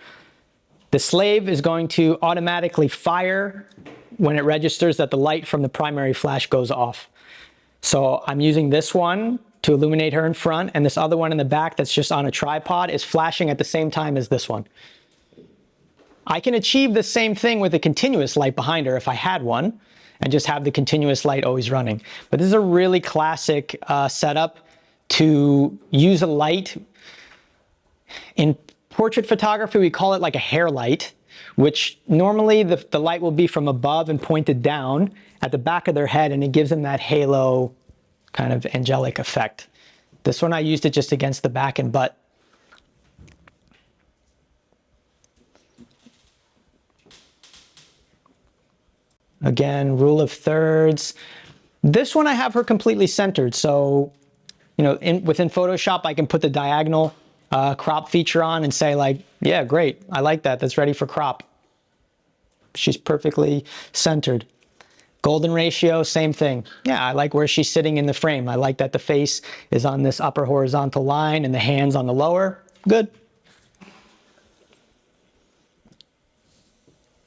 The slave is going to automatically fire when it registers that the light from the primary flash goes off. So I'm using this one to illuminate her in front, and this other one in the back that's just on a tripod is flashing at the same time as this one. I can achieve the same thing with a continuous light behind her if I had one, and just have the continuous light always running. But this is a really classic setup to use a light. In portrait photography, we call it like a hair light, which normally the light will be from above and pointed down at the back of their head, and it gives them that halo kind of angelic effect. This one I used it just against the back and butt. Again, rule of thirds. This one I have her completely centered. So, you know, within Photoshop, I can put the diagonal crop feature on and say like, yeah, great. I like that. That's ready for crop. She's perfectly centered. Golden ratio, same thing. Yeah, I like where she's sitting in the frame. I like that the face is on this upper horizontal line and the hands on the lower. Good.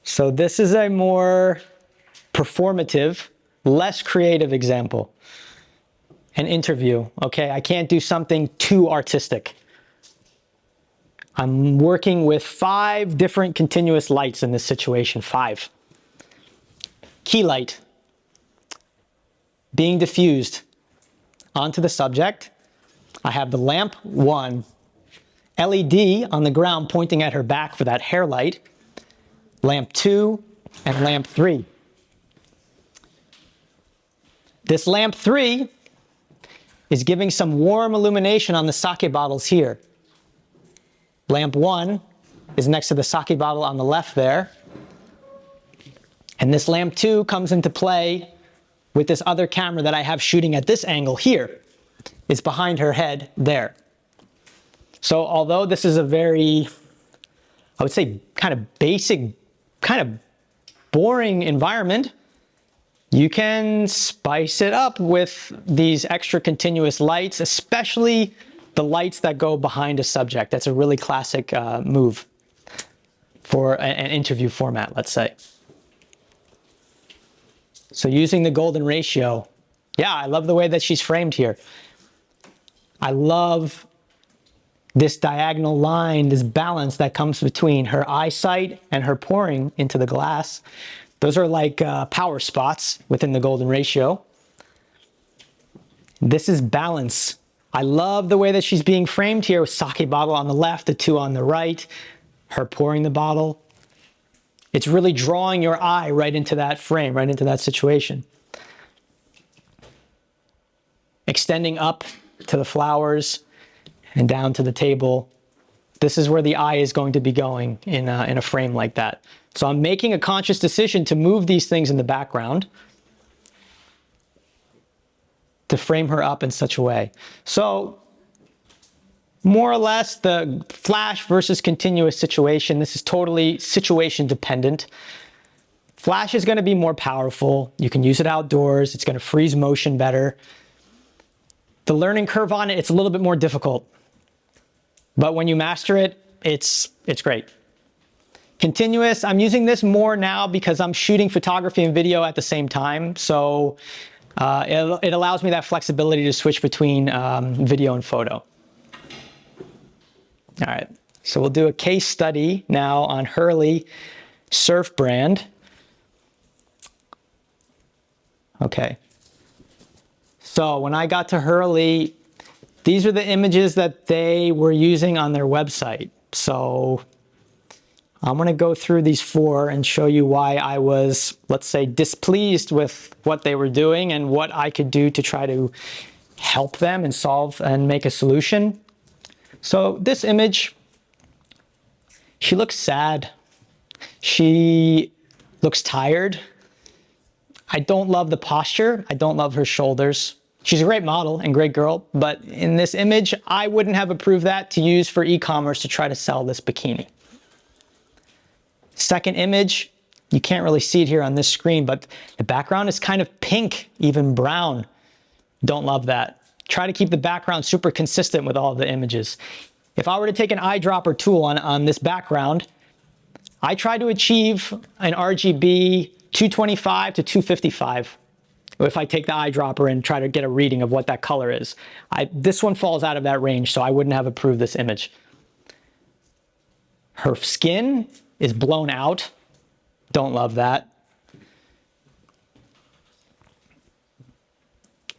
So this is a more performative, less creative example. An interview, okay? I can't do something too artistic. I'm working with 5 different continuous lights in this situation, 5. Key light being diffused onto the subject. I have the lamp 1, LED on the ground pointing at her back for that hair light, lamp 2, and lamp 3. This lamp 3 is giving some warm illumination on the sake bottles here. Lamp 1 is next to the sake bottle on the left there. And this lamp 2 comes into play with this other camera that I have shooting at this angle here. It's behind her head there. So although this is a very, I would say, kind of basic, kind of boring environment, you can spice it up with these extra continuous lights, especially the lights that go behind a subject. That's a really classic move for an interview format, let's say. So using the golden ratio, yeah, I love the way that she's framed here. I love this diagonal line, this balance that comes between her eyesight and her pouring into the glass. Those are like power spots within the golden ratio. This is balance. I love the way that she's being framed here with sake bottle on the left, the 2 on the right, her pouring the bottle. It's really drawing your eye right into that frame, right into that situation. Extending up to the flowers and down to the table. This is where the eye is going to be going in a frame like that. So I'm making a conscious decision to move these things in the background to frame her up in such a way. So more or less the flash versus continuous situation, this is totally situation dependent. Flash is going to be more powerful. You can use it outdoors. It's going to freeze motion better. The learning curve on it, it's a little bit more difficult. But when you master it, it's great. Continuous, I'm using this more now because I'm shooting photography and video at the same time. So it allows me that flexibility to switch between video and photo. All right, so we'll do a case study now on Hurley surf brand. Okay. So when I got to Hurley, these are the images that they were using on their website. So I'm going to go through these 4 and show you why I was, let's say, displeased with what they were doing and what I could do to try to help them and solve and make a solution. So this image, she looks sad. She looks tired. I don't love the posture. I don't love her shoulders. She's a great model and great girl, but in this image, I wouldn't have approved that to use for e-commerce to try to sell this bikini. Second image, you can't really see it here on this screen, but the background is kind of pink, even brown. Don't love that. Try to keep the background super consistent with all of the images. If I were to take an eyedropper tool on this background, I try to achieve an RGB 225 to 255 if I take the eyedropper and try to get a reading of what that color is. This one falls out of that range, so I wouldn't have approved this image. Her skin is blown out. Don't love that.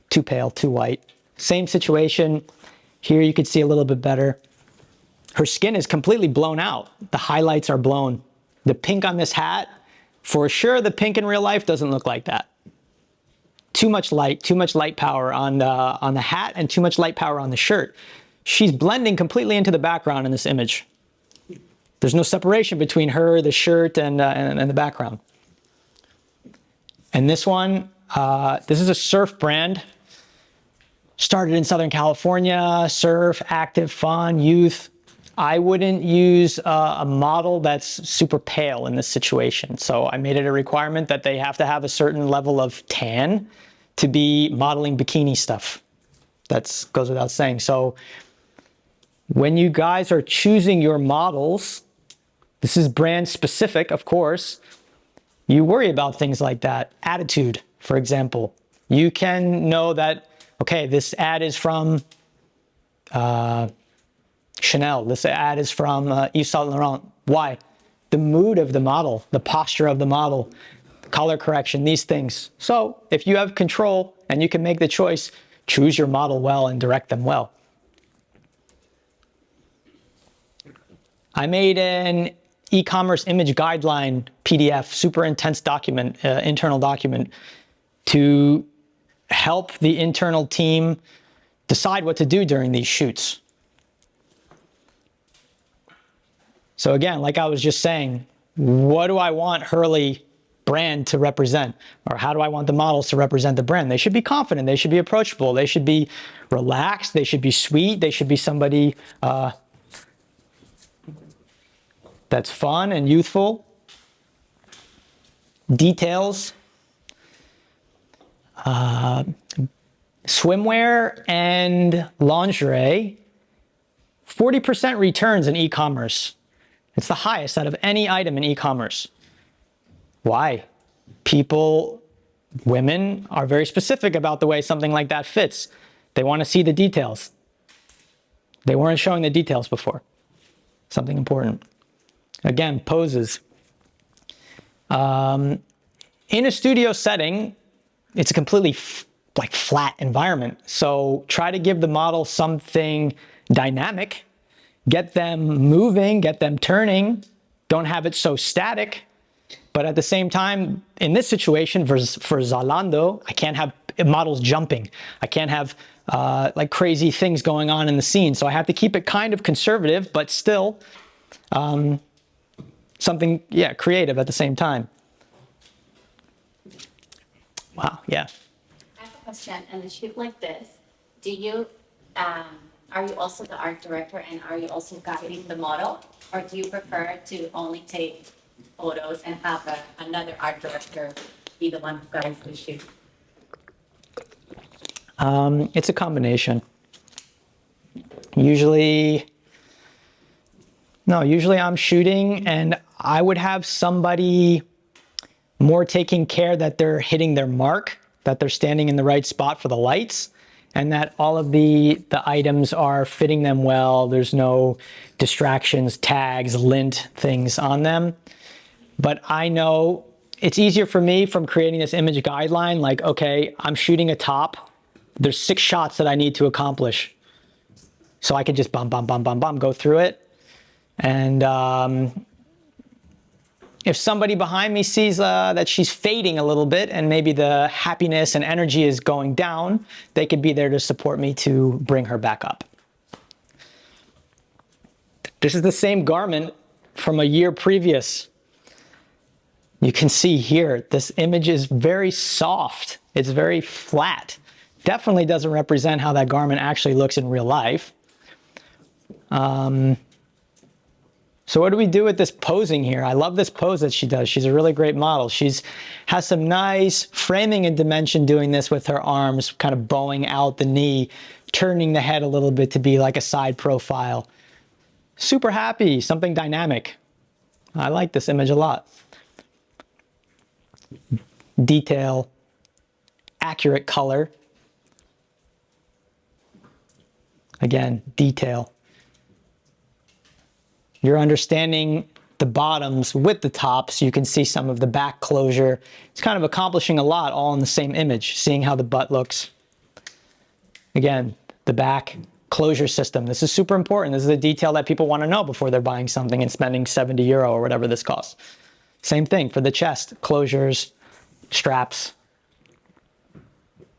Too pale, too white. Same situation. Here you can see a little bit better. Her skin is completely blown out. The highlights are blown. The pink on this hat, for sure the pink in real life doesn't look like that. Too much light power on the hat and too much light power on the shirt. She's blending completely into the background in this image. There's no separation between her, the shirt, and the background. And this one, this is a surf brand. Started in Southern California, surf, active, fun, youth. I wouldn't use a model that's super pale in this situation. So I made it a requirement that they have to have a certain level of tan to be modeling bikini stuff. That goes without saying. So when you guys are choosing your models, this is brand specific, of course, you worry about things like that. Attitude, for example. You can know that, okay, this ad is from Chanel. This ad is from Yves Saint Laurent. Why? The mood of the model, the posture of the model, color correction, these things. So if you have control and you can make the choice, choose your model well and direct them well. I made an e-commerce image guideline PDF, super intense document, internal document, to help the internal team decide what to do during these shoots. So again, like I was just saying, what do I want Hurley brand to represent? Or how do I want the models to represent the brand? They should be confident. They should be approachable. They should be relaxed. They should be sweet. They should be somebody that's fun and youthful. Details. Swimwear and lingerie, 40% returns in e-commerce. It's the highest out of any item in e-commerce. Why? Women are very specific about the way something like that fits. They want to see the details. They weren't showing the details before. Something important. Again, poses. In a studio setting, it's a completely flat environment. So try to give the model something dynamic. Get them moving, get them turning. Don't have it so static. But at the same time, in this situation, for Zalando, I can't have models jumping. I can't have like crazy things going on in the scene. So I have to keep it kind of conservative, but still something, creative at the same time. Wow, yeah. I have a question. In a shoot like this, do you, are you also the art director and are you also guiding the model? Or do you prefer to only take photos and have another art director be the one who guides the shoot? It's a combination. Usually I'm shooting and I would have somebody more taking care that they're hitting their mark, that they're standing in the right spot for the lights, and that all of the items are fitting them well. There's no distractions, tags, lint, things on them. But I know it's easier for me from creating this image guideline, like, okay, I'm shooting a top. There's 6 shots that I need to accomplish. So I could just go through it. And if somebody behind me sees that she's fading a little bit and maybe the happiness and energy is going down, they could be there to support me to bring her back up. This is the same garment from a year previous. You can see here, this image is very soft. It's very flat. Definitely doesn't represent how that garment actually looks in real life. So what do we do with this posing here? I love this pose that she does. She's a really great model. Has some nice framing and dimension doing this with her arms, kind of bowing out the knee, turning the head a little bit to be like a side profile. Super happy, something dynamic. I like this image a lot. Detail, accurate color. Again, detail. You're understanding the bottoms with the tops. You can see some of the back closure. It's kind of accomplishing a lot all in the same image, seeing how the butt looks. Again, the back closure system. This is super important. This is a detail that people want to know before they're buying something and spending 70 euro or whatever this costs. Same thing for the chest, closures, straps.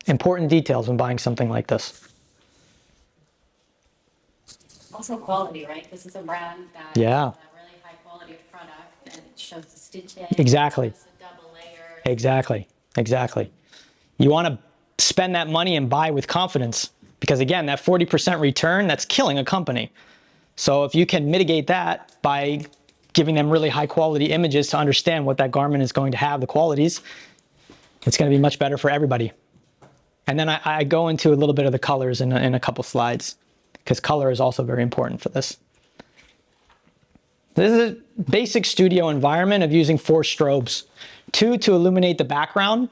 Important details when buying something like this. Also quality, right? This is a brand that Yeah. has a really high quality of product, and it shows the stitching. Exactly. It's a double layer. Exactly. Exactly. You want to spend that money and buy with confidence because again, that 40% return, that's killing a company. So if you can mitigate that by giving them really high quality images to understand what that garment is going to have, the qualities, it's going to be much better for everybody. And then I go into a little bit of the colors in a couple slides because color is also very important for this. This is a basic studio environment of using 4 strobes, 2 to illuminate the background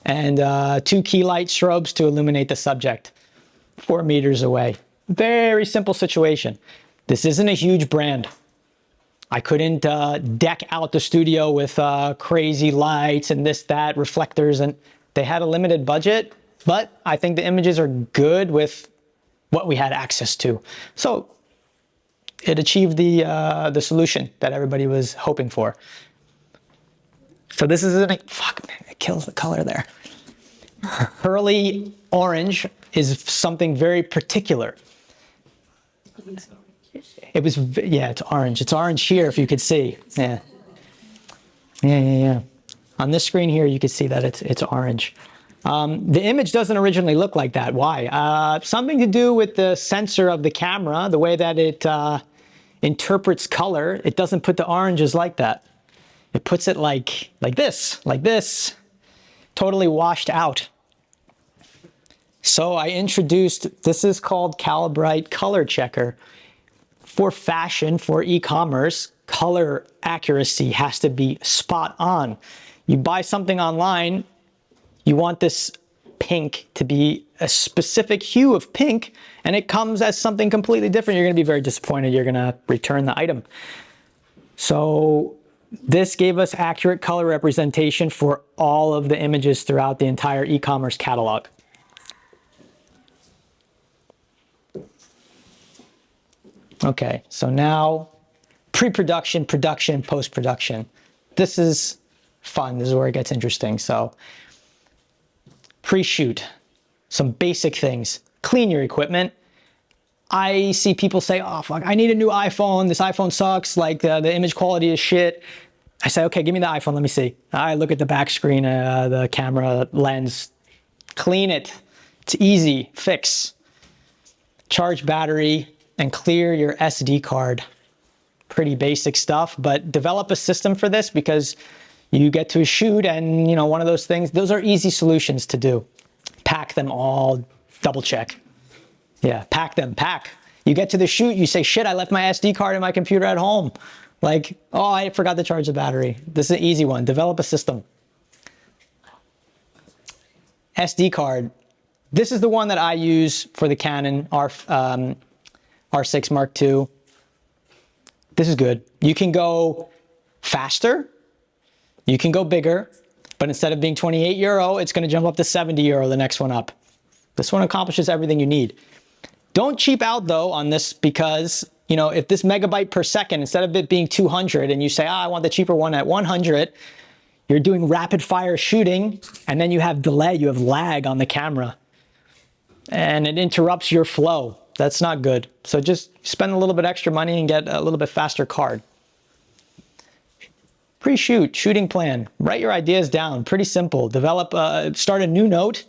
and 2 key light strobes to illuminate the subject 4 meters away. Very simple situation. This isn't a huge brand. I couldn't deck out the studio with crazy lights and this, that, reflectors, and they had a limited budget, but I think the images are good with what we had access to. So it achieved the solution that everybody was hoping for. So this is fuck, man, it kills the color there. Hurley orange is something very particular. It was, yeah, it's orange. It's orange here if you could see. Yeah. Yeah. On this screen here, you can see that it's orange. The image doesn't originally look like that. Why? Something to do with the sensor of the camera, the way that it interprets color. It doesn't put the oranges like that. It puts it like this, totally washed out. So I introduced, this is called Calibrite Color Checker. For fashion, for e-commerce, color accuracy has to be spot on. You buy something online, you want this pink to be a specific hue of pink, and it comes as something completely different. You're going to be very disappointed. You're going to return the item. So this gave us accurate color representation for all of the images throughout the entire e-commerce catalog. Okay, so now pre-production, production, post-production. This is fun. This is where it gets interesting. So pre-shoot, some basic things. Clean your equipment. I see people say, oh, fuck, I need a new iPhone. This iPhone sucks. Like the image quality is shit. I say, okay, give me the iPhone. Let me see. I look at the back screen, the camera lens. Clean it. It's easy. Fix. Charge battery and clear your SD card. Pretty basic stuff, but develop a system for this because you get to a shoot and, you know, one of those things, those are easy solutions to do. Pack them all, double check. Yeah, pack them, pack. You get to the shoot, you say, shit, I left my SD card in my computer at home. Like, oh, I forgot to charge the battery. This is an easy one. Develop a system. SD card. This is the one that I use for the Canon R6 Mark II. This is good. You can go faster. You can go bigger, but instead of being 28 euro, it's going to jump up to 70 euro the next one up. This one accomplishes everything you need. Don't cheap out though on this because, you know, if this megabyte per second, instead of it being 200 and you say, I want the cheaper one at 100, you're doing rapid fire shooting and then you have delay, you have lag on the camera and it interrupts your flow. That's not good. So just spend a little bit extra money and get a little bit faster card. Pre-shoot, shooting plan. Write your ideas down. Pretty simple. Develop, start a new note.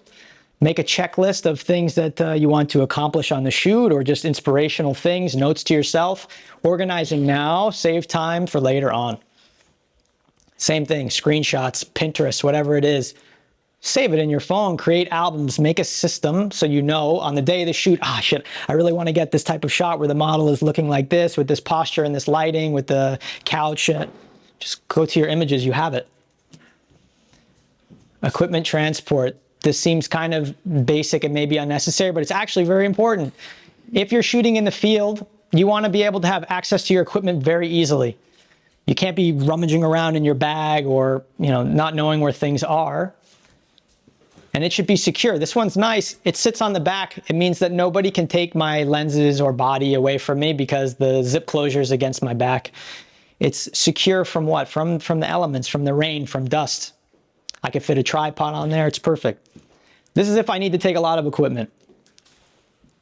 Make a checklist of things that you want to accomplish on the shoot or just inspirational things, notes to yourself. Organizing now, save time for later on. Same thing, screenshots, Pinterest, whatever it is. Save it in your phone, create albums, make a system so you know on the day of the shoot, ah, shit, I really want to get this type of shot where the model is looking like this, with this posture and this lighting, with the couch. Just go to your images, you have it. Equipment transport. This seems kind of basic and maybe unnecessary, but it's actually very important. If you're shooting in the field, you want to be able to have access to your equipment very easily. You can't be rummaging around in your bag or, not knowing where things are. And it should be secure. This one's nice. It sits on the back. It means that nobody can take my lenses or body away from me because the zip closure is against my back. It's secure from what? From the elements, from the rain, from dust. I can fit a tripod on there. It's perfect. This is if I need to take a lot of equipment.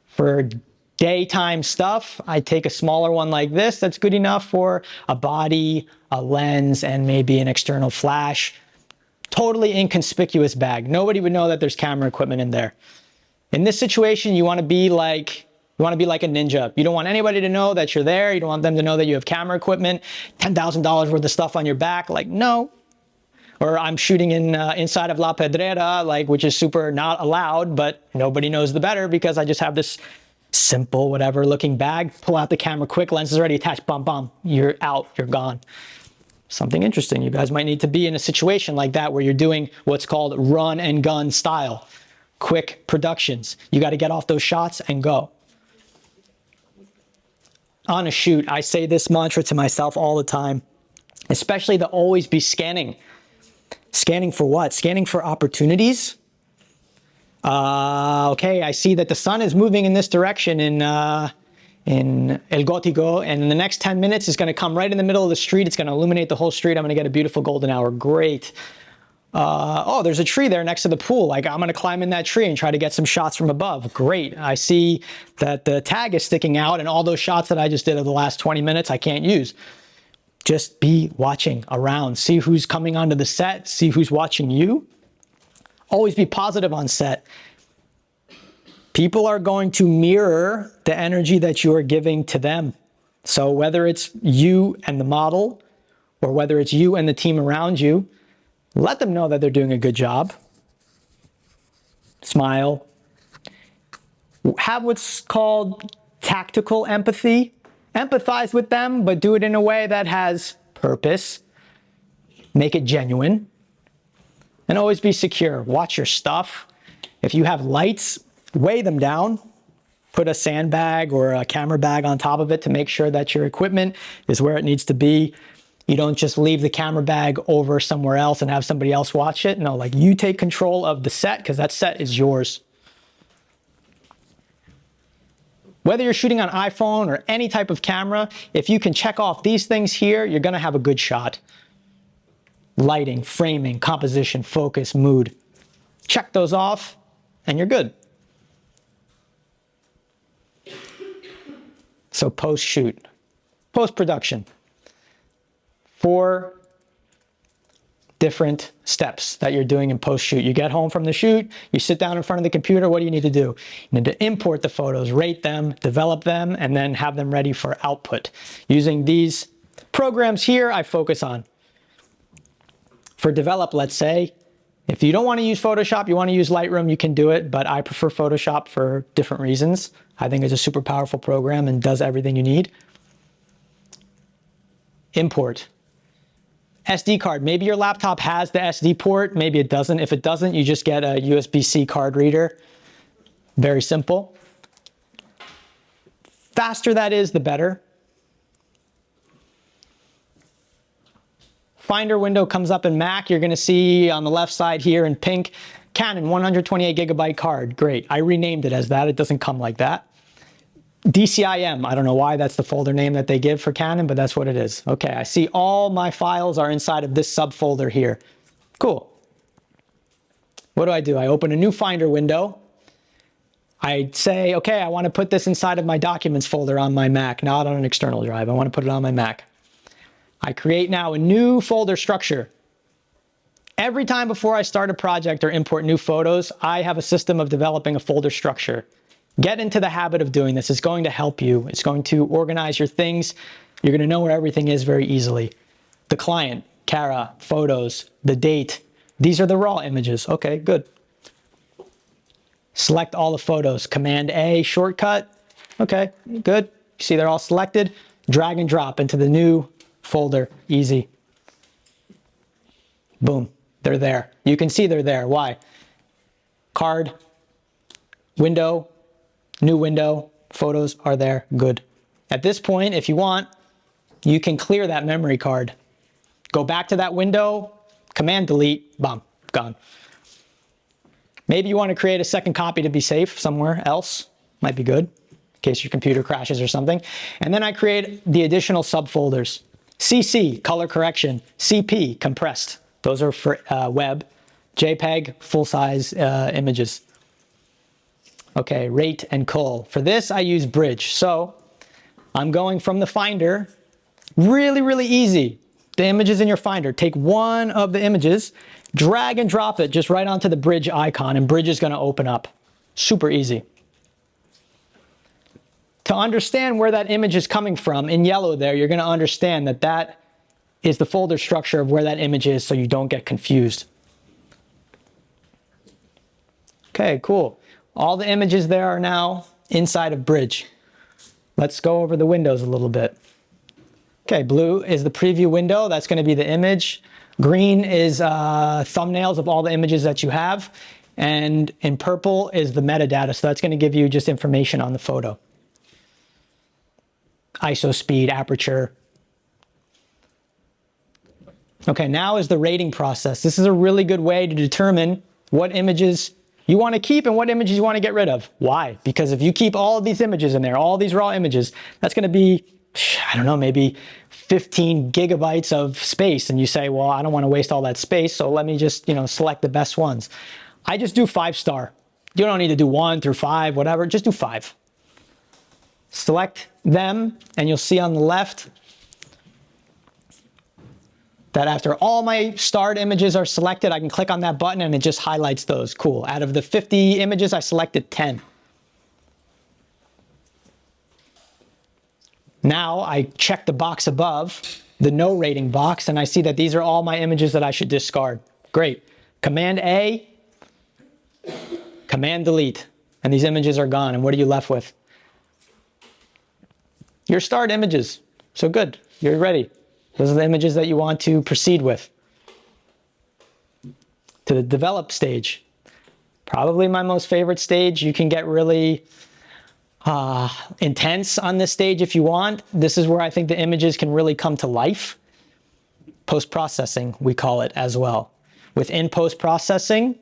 For daytime stuff, I take a smaller one like this. That's good enough for a body, a lens, and maybe an external flash. Totally inconspicuous bag. Nobody would know that there's camera equipment in there. In this situation, you want to be like a ninja. You don't want anybody to know that you're there. You don't want them to know that you have camera equipment, $10,000 worth of stuff on your back. Like, no. Or I'm shooting inside of La Pedrera, which is super not allowed, but nobody knows the better because I just have this simple, whatever looking bag. Pull out the camera quick, lens is already attached, bum, bum. You're out, you're gone. Something interesting. You guys might need to be in a situation like that where you're doing what's called run and gun style. Quick productions. You got to get off those shots and go. On a shoot, I say this mantra to myself all the time, especially to always be scanning. Scanning for what? Scanning for opportunities. Okay, I see that the sun is moving in this direction in El Gótico, and in the next 10 minutes, it's going to come right in the middle of the street. It's going to illuminate the whole street. I'm going to get a beautiful golden hour. Great. Oh, there's a tree there next to the pool. I'm going to climb in that tree and try to get some shots from above. Great. I see that the tag is sticking out, and all those shots that I just did of the last 20 minutes, I can't use. Just be watching around. See who's coming onto the set. See who's watching you. Always be positive on set. People are going to mirror the energy that you are giving to them. So whether it's you and the model, or whether it's you and the team around you, let them know that they're doing a good job. Smile. Have what's called tactical empathy. Empathize with them, but do it in a way that has purpose. Make it genuine. And always be secure. Watch your stuff. If you have lights, weigh them down. Put a sandbag or a camera bag on top of it to make sure that your equipment is where it needs to be. You don't just leave the camera bag over somewhere else and have somebody else watch it. No, you take control of the set because that set is yours. Whether you're shooting on iPhone or any type of camera, if you can check off these things here, you're going to have a good shot. Lighting, framing, composition, focus, mood. Check those off and you're good. So post-shoot, post-production. 4 different steps that you're doing in post-shoot. You get home from the shoot, you sit down in front of the computer, what do you need to do? You need to import the photos, rate them, develop them, and then have them ready for output. Using these programs here, I focus on. For develop, let's say, if you don't want to use Photoshop, you want to use Lightroom, you can do it, but I prefer Photoshop for different reasons. I think it's a super powerful program and does everything you need. Import. SD card. Maybe your laptop has the SD port, maybe it doesn't. If it doesn't, you just get a USB-C card reader. Very simple. Faster that is, the better. Finder window comes up in Mac. You're going to see on the left side here in pink, Canon 128 gigabyte card. Great. I renamed it as that. It doesn't come like that. DCIM. I don't know why that's the folder name that they give for Canon, but that's what it is. Okay, I see all my files are inside of this subfolder here. Cool. What do? I open a new Finder window. I say, okay, I want to put this inside of my documents folder on my Mac, not on an external drive. I want to put it on my Mac. I create now a new folder structure. Every time before I start a project or import new photos, I have a system of developing a folder structure. Get into the habit of doing this. It's going to help you. It's going to organize your things. You're going to know where everything is very easily. The client, Kara, photos, the date, These are the raw images. Okay, good. Select all the photos. Command A, shortcut. Okay, good. You see they're all selected. Drag and drop into the new folder. Easy. Boom, they're there. You can see they're there. Why? Card, window, new window, photos are there. Good. At this point, if you want, you can clear that memory card. Go back to that window, command delete, boom, gone. Maybe you want to create a second copy to be safe somewhere else. Might be good in case your computer crashes or something. And then I create the additional subfolders. CC, color correction. CP, compressed. Those are for web. JPEG, full-size images. Okay, rate and cull. For this, I use bridge. So I'm going from the Finder, really, really easy. The images in your Finder. Take one of the images, drag and drop it just right onto the bridge icon, and bridge is going to open up. Super easy. To understand where that image is coming from, in yellow there, you're going to understand that that is the folder structure of where that image is so you don't get confused. Okay, cool. All the images there are now inside of bridge. Let's go over the windows a little bit. Okay, blue is the preview window. That's going to be the image. Green is thumbnails of all the images that you have. And in purple is the metadata. So that's going to give you just information on the photo. ISO speed, aperture. Okay, now is the rating process. This is a really good way to determine what images you want to keep and what images you want to get rid of. Why? Because if you keep all of these images in there, all these raw images, that's going to be, I don't know, maybe 15 gigabytes of space. And you say, well, I don't want to waste all that space, so let me just, select the best ones. I just do 5-star. You don't need to do 1 through 5, whatever, just do 5. Select them, and you'll see on the left that after all my starred images are selected, I can click on that button and it just highlights those. Cool. Out of the 50 images, I selected 10. Now I check the box above, the no rating box, and I see that these are all my images that I should discard. Great. Command A, Command delete, and these images are gone. And what are you left with? Your starred images. So good. You're ready. Those are the images that you want to proceed with. To the develop stage. Probably my most favorite stage. You can get really intense on this stage if you want. This is where I think the images can really come to life. Post-processing, we call it as well. Within post-processing,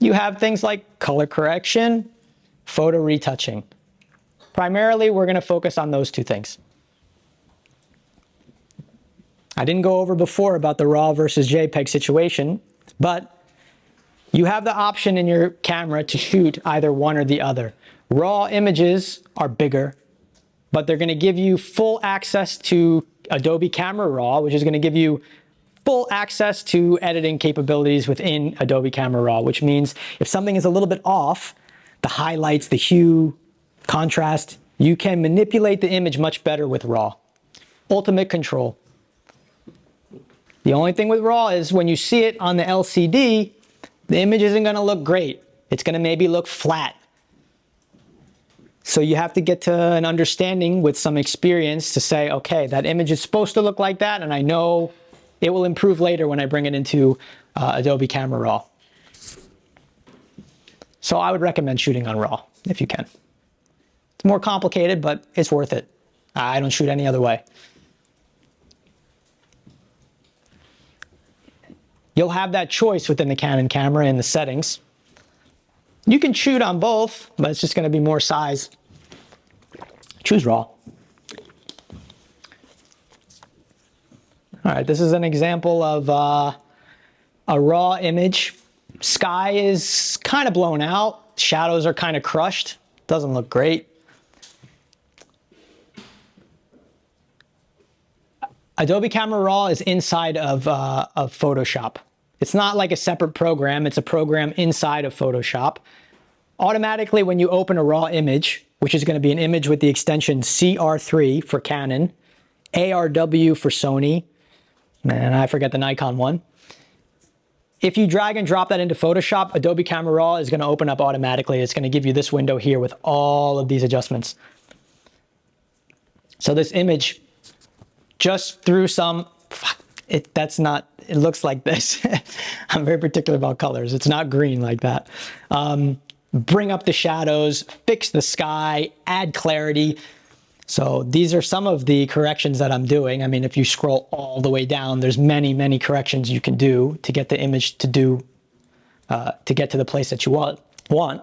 you have things like color correction, photo retouching. Primarily, we're going to focus on those two things. I didn't go over before about the RAW versus JPEG situation, but you have the option in your camera to shoot either one or the other. RAW images are bigger, but they're going to give you full access to Adobe Camera Raw, which is going to give you full access to editing capabilities within Adobe Camera Raw, which means if something is a little bit off, the highlights, the hue, contrast, you can manipulate the image much better with RAW. Ultimate control. The only thing with RAW is when you see it on the LCD, the image isn't going to look great. It's going to maybe look flat. So you have to get to an understanding with some experience to say, okay, that image is supposed to look like that, and I know it will improve later when I bring it into Adobe Camera Raw. So I would recommend shooting on RAW if you can. It's more complicated, but it's worth it. I don't shoot any other way. You'll have that choice within the Canon camera in the settings. You can shoot on both, but it's just going to be more size. Choose RAW. All right, this is an example of a RAW image. Sky is kind of blown out. Shadows are kind of crushed. Doesn't look great. Adobe Camera Raw is inside of Photoshop. It's not like a separate program. It's a program inside of Photoshop. Automatically, when you open a RAW image, which is going to be an image with the extension CR3 for Canon, ARW for Sony, and I forget the Nikon one, If you drag and drop that into Photoshop, Adobe Camera Raw is going to open up automatically. It's going to give you this window here with all of these adjustments. So this image, just through some, it looks like this. I'm very particular about colors. It's not green like that. Bring up the shadows, fix the sky, add clarity. So these are some of the corrections that I'm doing. I mean, if you scroll all the way down, there's many, many corrections you can do to get the image to get to the place that you want.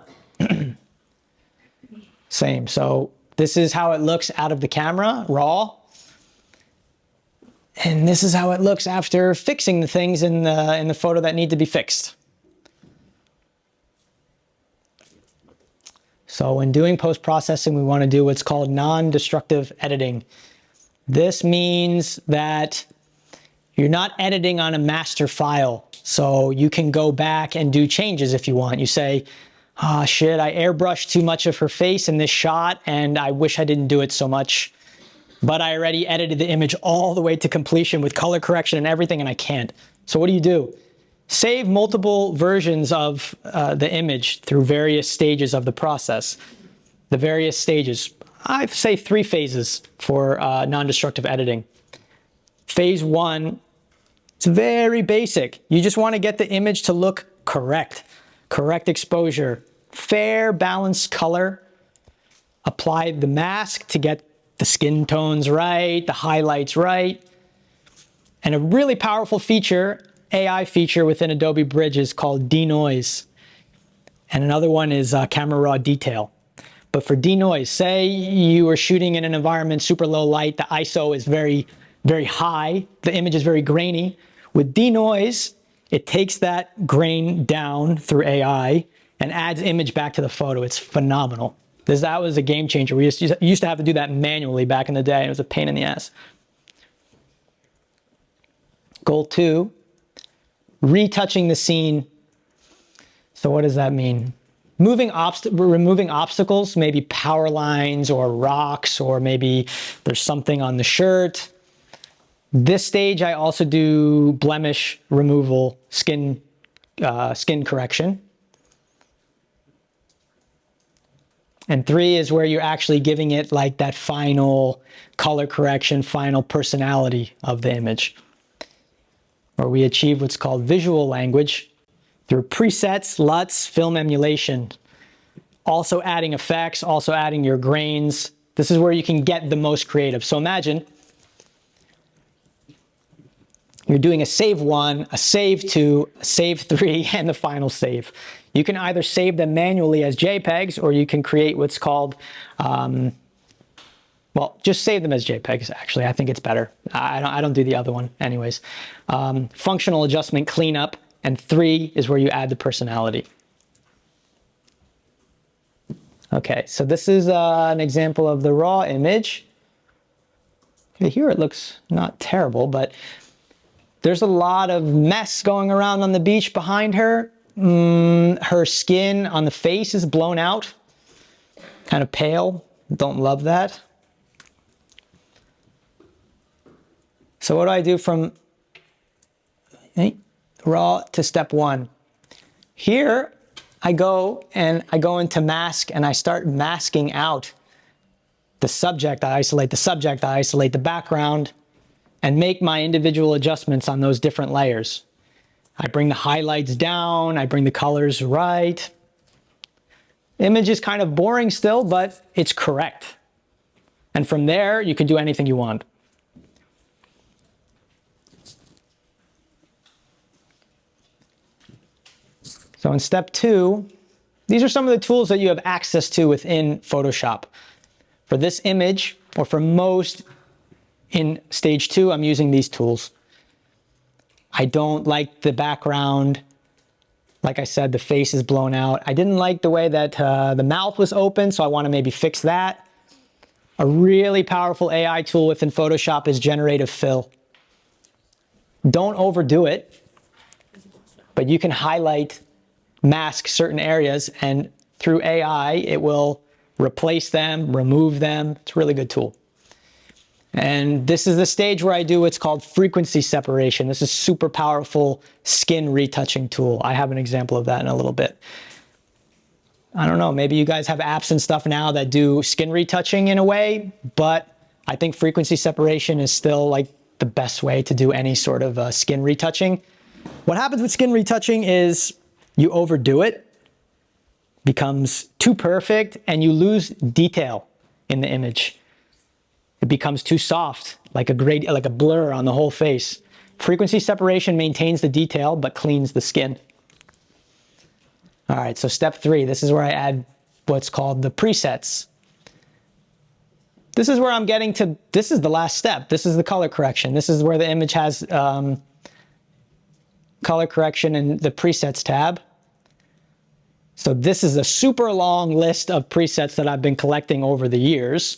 Same. So this is how it looks out of the camera, raw. And this is how it looks after fixing the things in the photo that need to be fixed. So when doing post-processing, we want to do what's called non-destructive editing. This means that you're not editing on a master file. So you can go back and do changes if you want. You say, oh shit, I airbrushed too much of her face in this shot and I wish I didn't do it so much. But I already edited the image all the way to completion with color correction and everything and I can't. So what do? Save multiple versions of the image through various stages of the process. The various stages, I say 3 phases for non-destructive editing. Phase 1, it's very basic. You just want to get the image to look correct. Correct exposure, fair balanced color. Apply the mask to get the skin tones right, the highlights right. And a really powerful feature, AI feature within Adobe Bridge is called denoise. And another one is camera raw detail. But for denoise, say you are shooting in an environment, super low light, the ISO is very, very high, the image is very grainy. With denoise, it takes that grain down through AI and adds image back to the photo. It's phenomenal. That was a game changer. We used to have to do that manually back in the day, and it was a pain in the ass. Goal 2, retouching the scene. So what does that mean? Removing obstacles, maybe power lines or rocks, or maybe there's something on the shirt. This stage, I also do blemish removal, skin correction. And 3 is where you're actually giving it like that final color correction, final personality of the image. Where we achieve what's called visual language through presets, LUTs, film emulation. Also adding effects, also adding your grains. This is where you can get the most creative. So imagine you're doing a save 1, a save 2, a save 3, and the final save. You can either save them manually as JPEGs, or you can create what's called, well, just save them as JPEGs, actually. I think it's better. I don't do the other one anyways. Functional adjustment cleanup, and 3 is where you add the personality. Okay, so this is an example of the raw image. Okay, here it looks not terrible, but there's a lot of mess going around on the beach behind her. Her skin on the face is blown out, kind of pale. Don't love that. So what do I do from raw to step 1? Here I go into mask and I start masking out the subject. I isolate the subject, I isolate the background, and make my individual adjustments on those different layers. I bring the highlights down, I bring the colors right. Image is kind of boring still, but it's correct. And from there, you can do anything you want. So in step 2, these are some of the tools that you have access to within Photoshop. For this image, or for most in stage 2, I'm using these tools. I don't like the background. Like I said, the face is blown out. I didn't like the way that the mouth was open, so I want to maybe fix that. A really powerful AI tool within Photoshop is generative fill. Don't overdo it, but you can highlight, mask certain areas, and through AI, it will replace them, remove them. It's a really good tool. And this is the stage where I do what's called frequency separation. This is super powerful skin retouching tool. I have an example of that in a little bit. I don't know, maybe you guys have apps and stuff now that do skin retouching in a way, but I think frequency separation is still like the best way to do any sort of skin retouching. What happens with skin retouching is you overdo it, becomes too perfect, and you lose detail in the image. It becomes too soft, like a blur on the whole face. Frequency separation maintains the detail, but cleans the skin. All right, so step 3, this is where I add what's called the presets. This is where I'm getting to, this is the last step. This is the color correction. This is where the image has color correction in the presets tab. So this is a super long list of presets that I've been collecting over the years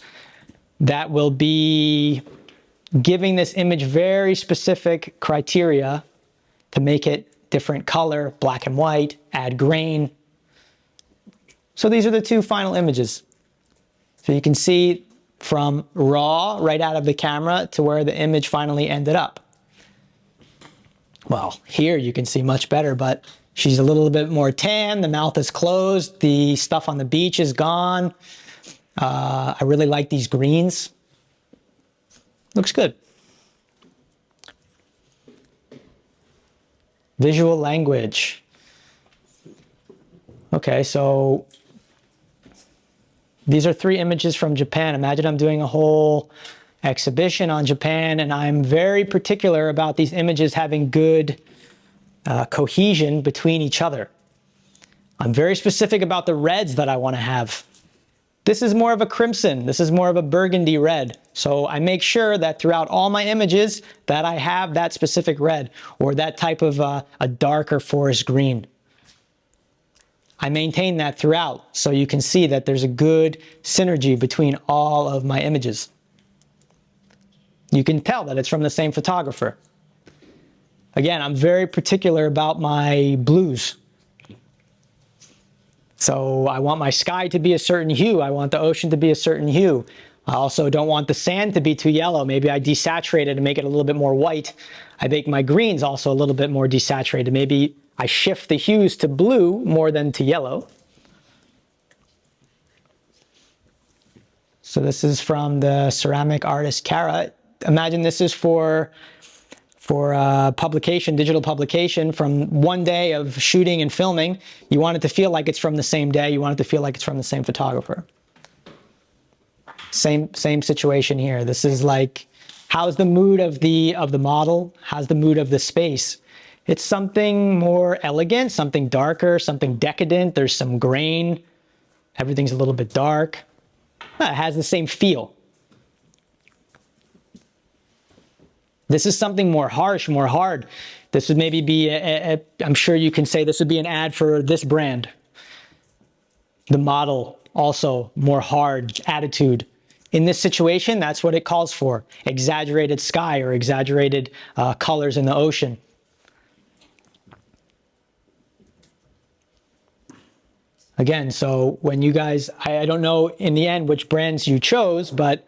that will be giving this image very specific criteria to make it different color, black and white, add grain. So these are the 2 final images. So you can see from raw right out of the camera to where the image finally ended up. Well, here you can see much better, but she's a little bit more tan, the mouth is closed, the stuff on the beach is gone. I really like these greens. Looks good. Visual language. Okay, so these are 3 images from Japan. Imagine I'm doing a whole exhibition on Japan, and I'm very particular about these images having good cohesion between each other. I'm very specific about the reds that I want to have. This is more of a crimson. This is more of a burgundy red. So I make sure that throughout all my images that I have that specific red or that type of a darker forest green. I maintain that throughout so you can see that there's a good synergy between all of my images. You can tell that it's from the same photographer. Again, I'm very particular about my blues. So I want my sky to be a certain hue. I want the ocean to be a certain hue. I also don't want the sand to be too yellow. Maybe I desaturate it and make it a little bit more white. I make my greens also a little bit more desaturated. Maybe I shift the hues to blue more than to yellow. So this is from the ceramic artist Kara. Imagine this is for publication, digital publication from one day of shooting and filming. You want it to feel like it's from the same day. You want it to feel like it's from the same photographer. Same situation here. This is like, how's the mood of the model? How's the mood of the space? It's something more elegant, something darker, something decadent. There's some grain. Everything's a little bit dark. It has the same feel. This is something more harsh, more hard. This would maybe be, I'm sure you can say this would be an ad for this brand. The model also more hard attitude. In this situation, that's what it calls for. Exaggerated sky or exaggerated colors in the ocean. Again, so when you guys, I don't know in the end which brands you chose, but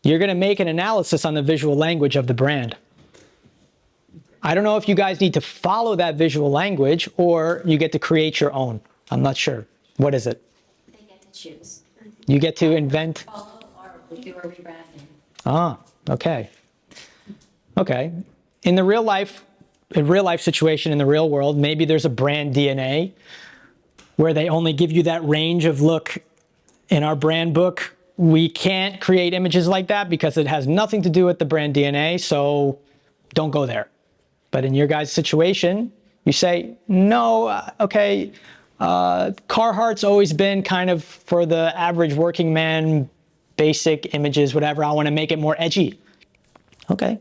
you're going to make an analysis on the visual language of the brand. I don't know if you guys need to follow that visual language or you get to create your own. I'm not sure. What is it? They get to choose. You get to invent. Follow or do a rebranding. Ah, okay. Okay. In the real life situation, in the real world, maybe there's a brand DNA where they only give you that range of look. In our brand book, we can't create images like that because it has nothing to do with the brand DNA, so don't go there. But in your guys' situation, you say, no, okay, Carhartt's always been kind of for the average working man, basic images, whatever. I want to make it more edgy. Okay,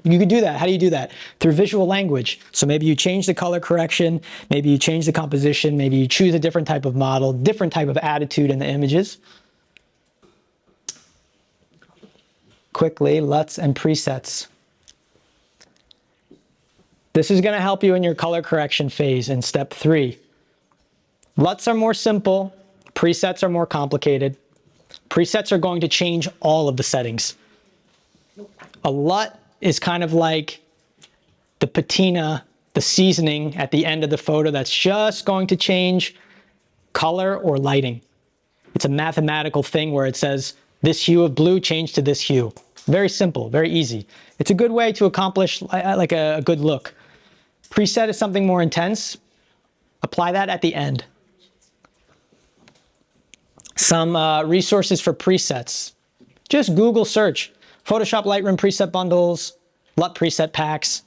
you could do that. How do you do that? Through visual language. So maybe you change the color correction, maybe you change the composition, maybe you choose a different type of model, different type of attitude in the images. Quickly, LUTs and presets. This is going to help you in your color correction phase in step 3. LUTs are more simple, presets are more complicated. Presets are going to change all of the settings. A LUT is kind of like the patina, the seasoning at the end of the photo that's just going to change color or lighting. It's a mathematical thing where it says this hue of blue changed to this hue. Very simple, very easy. It's a good way to accomplish like a good look. Preset is something more intense. Apply that at the end. Some resources for presets. Just Google search Photoshop Lightroom preset bundles, LUT preset packs.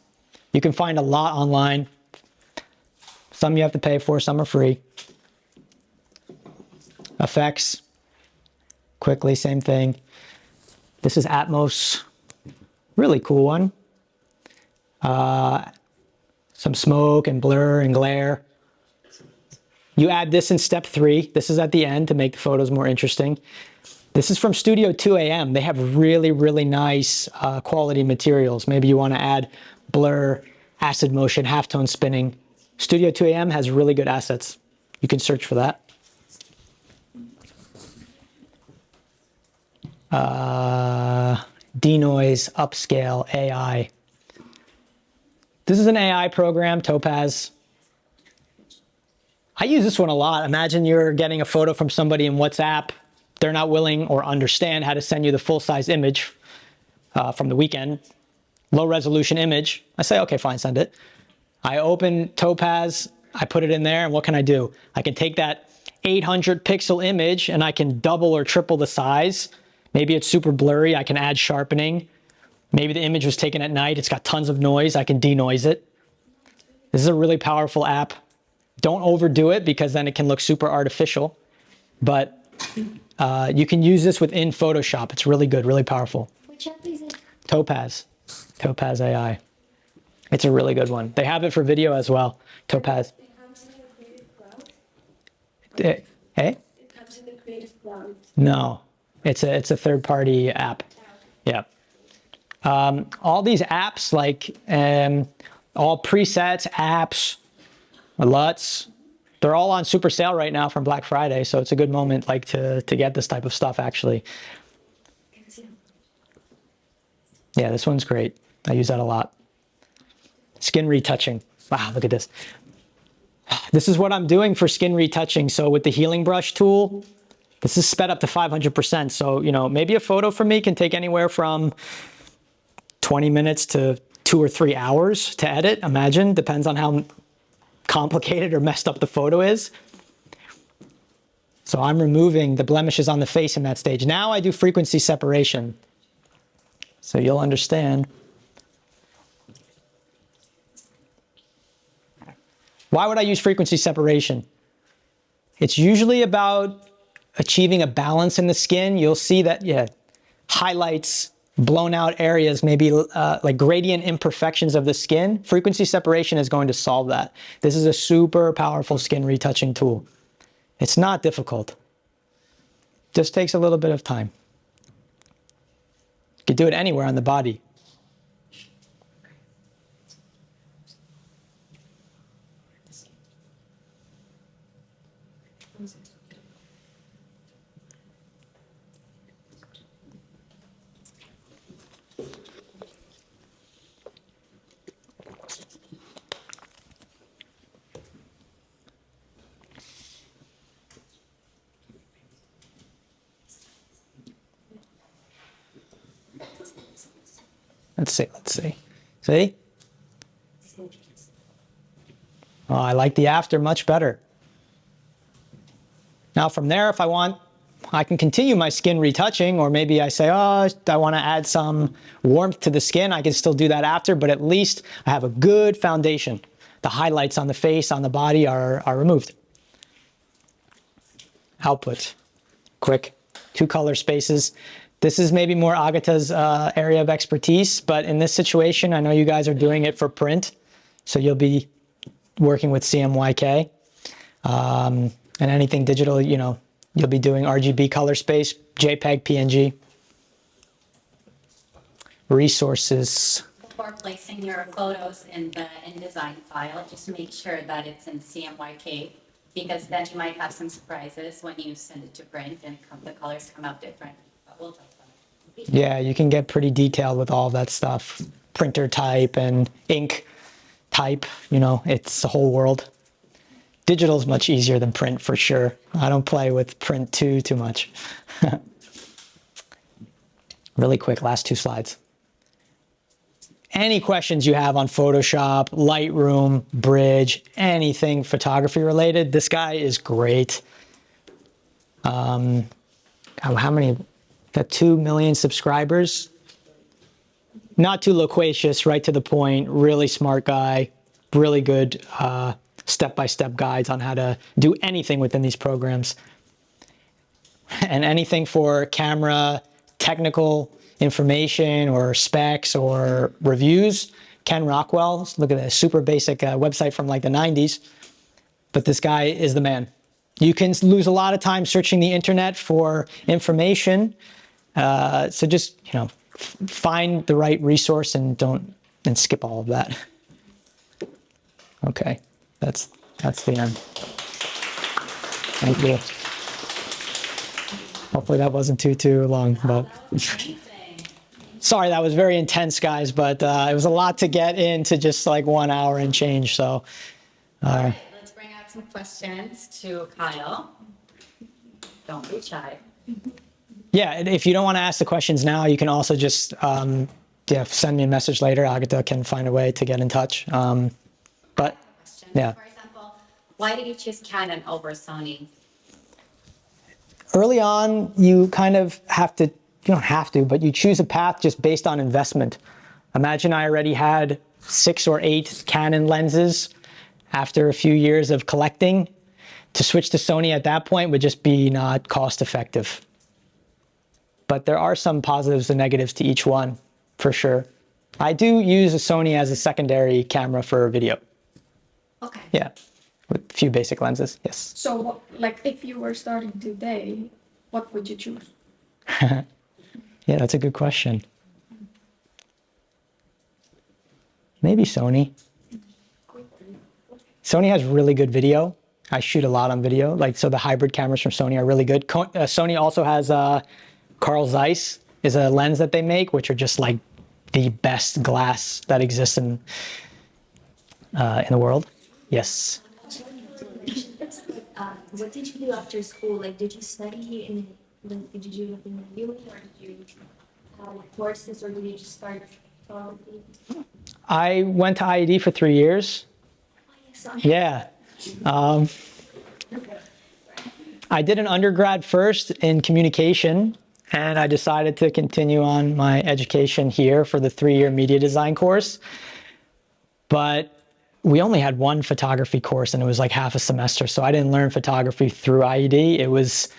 You can find a lot online. Some you have to pay for, some are free. Effects, quickly, same thing. This is Atmos, really cool one. Some smoke and blur and glare. You add this in step 3. This is at the end to make the photos more interesting. This is from Studio 2AM. They have really, really nice quality materials. Maybe you want to add blur, acid motion, halftone spinning. Studio 2AM has really good assets. You can search for that. Denoise, Upscale, AI. This is an AI program, Topaz. I use this one a lot. Imagine you're getting a photo from somebody in WhatsApp. They're not willing or understand how to send you the full-size image from the weekend. Low-resolution image. I say, okay, fine, send it. I open Topaz, I put it in there, and what can I do? I can take that 800-pixel image, and I can double or triple the size. Maybe it's super blurry. I can add sharpening. Maybe the image was taken at night. It's got tons of noise. I can denoise it. This is a really powerful app. Don't overdo it because then it can look super artificial. But you can use this within Photoshop. It's really good, really powerful. Which app is it? Topaz. Topaz AI. It's a really good one. They have it for video as well. Topaz. It comes in the Creative Cloud. Hey? It comes in the Creative Cloud. No. It's a third-party app. Yeah. All these apps, like all presets, apps, LUTs, they're all on super sale right now from Black Friday, so it's a good moment like to get this type of stuff actually. Yeah, this one's great. I use that a lot. Skin retouching. Wow, look at this. This is what I'm doing for skin retouching. So with the healing brush tool, this is sped up to 500%. So, you know, maybe a photo for me can take anywhere from 20 minutes to 2 or 3 hours to edit. Imagine, depends on how complicated or messed up the photo is. So I'm removing the blemishes on the face in that stage. Now I do frequency separation. So you'll understand. Why would I use frequency separation? It's usually about achieving a balance in the skin. You'll see that, yeah, highlights, blown out areas, maybe like gradient imperfections of the skin. Frequency separation is going to solve that. This is a super powerful skin retouching tool. It's not difficult. Just takes a little bit of time. You could do it anywhere on the body. Let's see. See? Oh, I like the after much better. Now from there, if I want, I can continue my skin retouching, or maybe I say, oh, I want to add some warmth to the skin. I can still do that after, but at least I have a good foundation. The highlights on the face, on the body are removed. Output, quick, 2 color spaces. This is maybe more Agata's area of expertise, but in this situation, I know you guys are doing it for print, so you'll be working with CMYK. And anything digital, you know, you'll be doing RGB color space, JPEG, PNG. Resources. Before placing your photos in the InDesign file, just make sure that it's in CMYK, because then you might have some surprises when you send it to print and the colors come out different. But we'll talk about it. Yeah, you can get pretty detailed with all that stuff. Printer type and ink type, you know, it's a whole world. Digital is much easier than print for sure. I don't play with print too much. Really quick, last 2 slides. Any questions you have on Photoshop, Lightroom, Bridge, anything photography related, this guy is great. How many? Got 2 million subscribers. Not too loquacious, right to the point, really smart guy, really good step-by-step guides on how to do anything within these programs. And anything for camera, technical information or specs or reviews, Ken Rockwell, look at this, super basic website from like the 90s, but this guy is the man. You can lose a lot of time searching the internet for information, so just, you know, find the right resource and skip all of that. Okay, that's the end. Thank you. Hopefully that wasn't too long, but sorry, that was very intense, guys, but it was a lot to get into just like 1 hour and change, so. All right, let's bring out some questions to Kyle. Don't be shy. Yeah, and if you don't want to ask the questions now, you can also just send me a message later. Agatha can find a way to get in touch. But yeah. For example, why did you choose Canon over Sony? Early on, you kind of have to, you don't have to, but you choose a path just based on investment. Imagine I already had 6 or 8 Canon lenses after a few years of collecting. To switch to Sony at that point would just be not cost effective. But there are some positives and negatives to each one, for sure. I do use a Sony as a secondary camera for video. Okay. Yeah, with a few basic lenses, yes. So, like, if you were starting today, what would you choose? Yeah, that's a good question. Maybe Sony. Sony has really good video. I shoot a lot on video. Like, so the hybrid cameras from Sony are really good. Sony also has Carl Zeiss is a lens that they make, which are just like the best glass that exists in the world. Yes. What did you do after school? Like, did you study in, like, did you do it in the uni, or did you have like, courses, or did you just start photography? I went to IED for 3 years. Oh, yes, sorry. Yeah. I did an undergrad first in communication, and I decided to continue on my education here for the 3-year media design course. But we only had one photography course, and it was like half a semester. So I didn't learn photography through IED. It was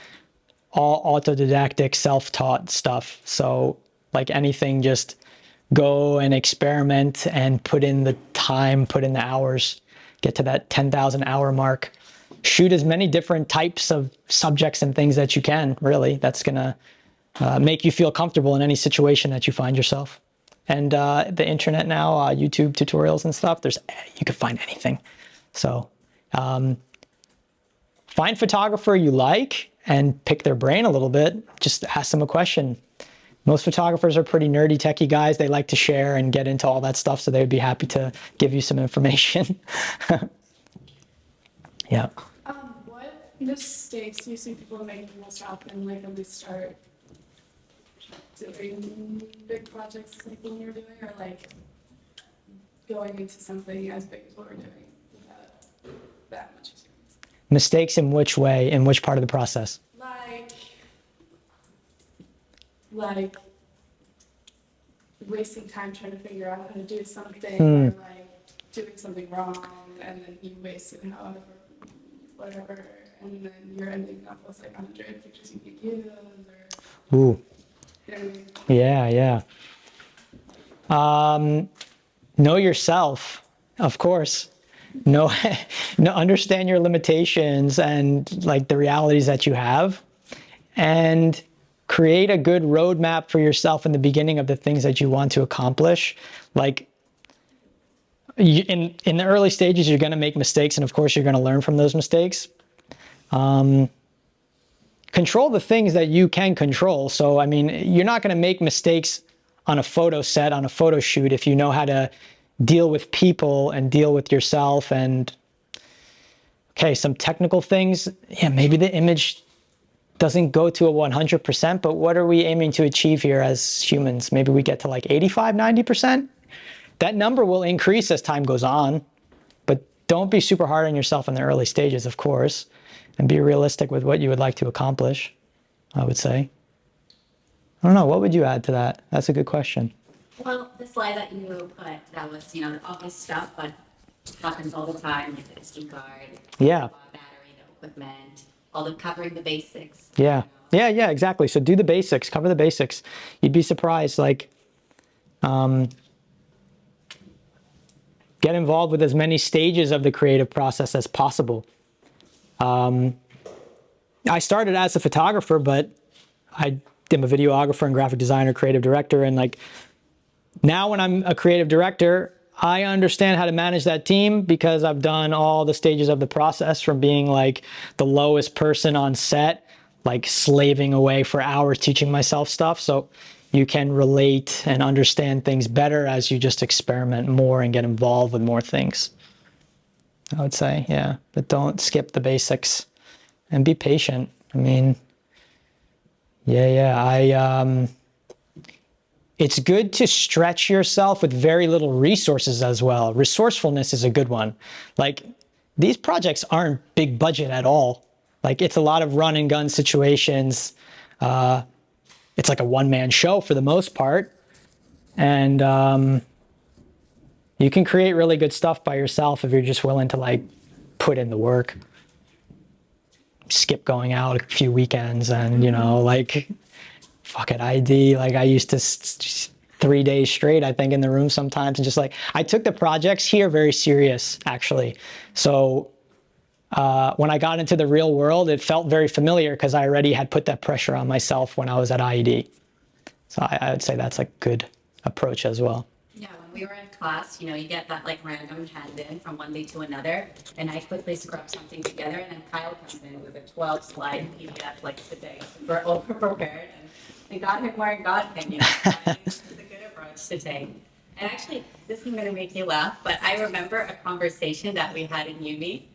all autodidactic, self-taught stuff. So like anything, just go and experiment and put in the time, put in the hours, get to that 10,000 hour mark. Shoot as many different types of subjects and things that you can, really. That's gonna make you feel comfortable in any situation that you find yourself. And the internet now, YouTube tutorials and stuff, you can find anything. So find photographer you like and pick their brain a little bit. Just ask them a question. Most photographers are pretty nerdy, techie guys. They like to share and get into all that stuff, so they would be happy to give you some information. Yeah. What mistakes do you see people making most often, like, when they start doing big projects like when you're doing, or like going into something as big as what we're doing without that much experience? Mistakes in which way? In which part of the process? Like wasting time trying to figure out how to do something, or like doing something wrong, and then you wasted however, whatever, and then you're ending up with like 100 pictures you could use, or Ooh. you know what I mean? Yeah. Know yourself, of course. Understand your limitations and like the realities that you have, and create a good roadmap for yourself in the beginning of the things that you want to accomplish. Like in the early stages, you're going to make mistakes, and of course, you're going to learn from those mistakes. control the things that you can control. So, I mean, you're not going to make mistakes on a photo set, on a photo shoot, if you know how to deal with people and deal with yourself. And okay, some technical things, yeah, maybe the image doesn't go to a 100%, but what are we aiming to achieve here as humans? Maybe we get to like 85, 90%. That number will increase as time goes on, but don't be super hard on yourself in the early stages, of course, and be realistic with what you would like to accomplish, I would say. I don't know, what would you add to that? That's a good question. Well, the slide that you put, that was, you know, the obvious stuff, but happens all the time, like the SD card, Yeah. the battery, the equipment, all the covering the basics. Yeah. Yeah, exactly. So do the basics, cover the basics. You'd be surprised, like, get involved with as many stages of the creative process as possible. I started as a photographer, but I am a videographer and graphic designer, creative director. And like now when I'm a creative director, I understand how to manage that team because I've done all the stages of the process, from being like the lowest person on set, like slaving away for hours teaching myself stuff. So you can relate and understand things better as you just experiment more and get involved with more things, I would say. Yeah, but don't skip the basics and be patient. I mean, it's good to stretch yourself with very little resources as well. Resourcefulness is a good one. Like, these projects aren't big budget at all. Like, it's a lot of run and gun situations. It's like a one-man show for the most part. And you can create really good stuff by yourself if you're just willing to like put in the work. Skip going out a few weekends and, you know, like, fuck it, IED. Like, I used to 3 days straight, I think, in the room sometimes. And just like, I took the projects here very serious, actually. So when I got into the real world, it felt very familiar because I already had put that pressure on myself when I was at IED. So I would say that's a good approach as well. Yeah, when we were in class, you know, you get that like random hand in from one day to another, and I quickly scrub something together, and then Kyle comes in with a 12 slide PDF like today. We're over prepared, and got him where it got him, you know. So I think this is a good approach to take. And actually, this is going to make you laugh, but I remember a conversation that we had in uni.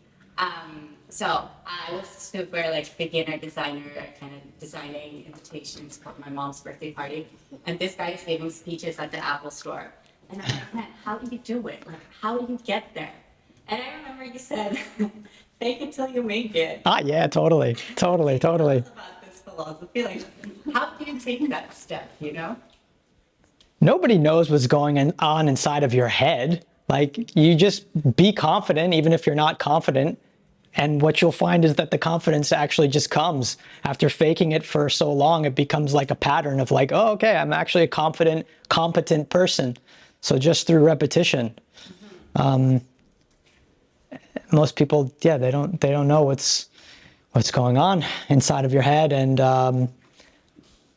So I was super like beginner designer, kind of designing invitations for my mom's birthday party. And this guy is giving speeches at the Apple store. And I'm like, man, how do you do it? Like, how do you get there? And I remember you said, fake it till you make it. Ah, yeah, totally. Tell us about this philosophy. Like, how do you take that step, you know? Nobody knows what's going on inside of your head. Like, you just be confident, even if you're not confident. And what you'll find is that the confidence actually just comes. After faking it for so long, it becomes like a pattern of like, oh, okay, I'm actually a confident, competent person. So just through repetition. Most people, yeah, they don't know what's going on inside of your head. And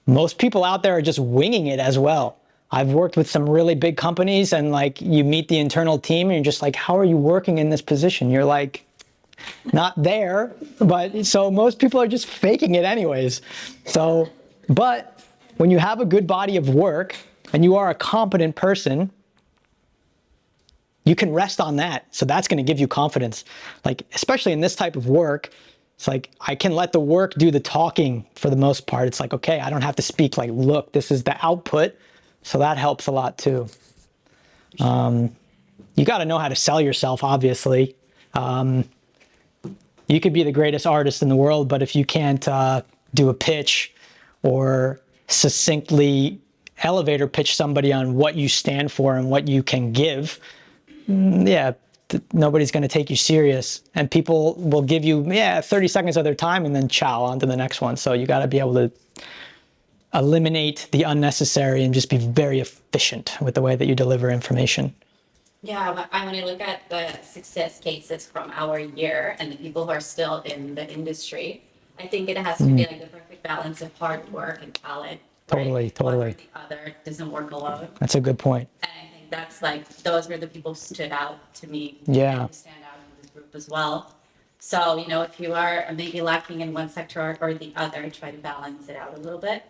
most people out there are just winging it as well. I've worked with some really big companies, and like, you meet the internal team and you're just like, how are you working in this position? You're like, not there, but so most people are just faking it anyways. So, but when you have a good body of work and you are a competent person, you can rest on that. So that's going to give you confidence. Like, especially in this type of work, it's like, I can let the work do the talking for the most part. It's like, okay, I don't have to speak, like, look, this is the output. So that helps a lot too. You got to know how to sell yourself, obviously. You could be the greatest artist in the world, but if you can't do a pitch or succinctly elevator pitch somebody on what you stand for and what you can give, nobody's going to take you serious. And people will give you 30 seconds of their time and then ciao, on to the next one. So you got to be able to eliminate the unnecessary and just be very efficient with the way that you deliver information. Yeah, when I look at the success cases from our year and the people who are still in the industry, I think it has to be like the perfect balance of hard work and talent. Totally. One or the other doesn't work alone. That's a good point. And I think that's like, those were the people who stood out to me. Yeah. And who stand out in this group as well. So, if you are maybe lacking in one sector or the other, try to balance it out a little bit.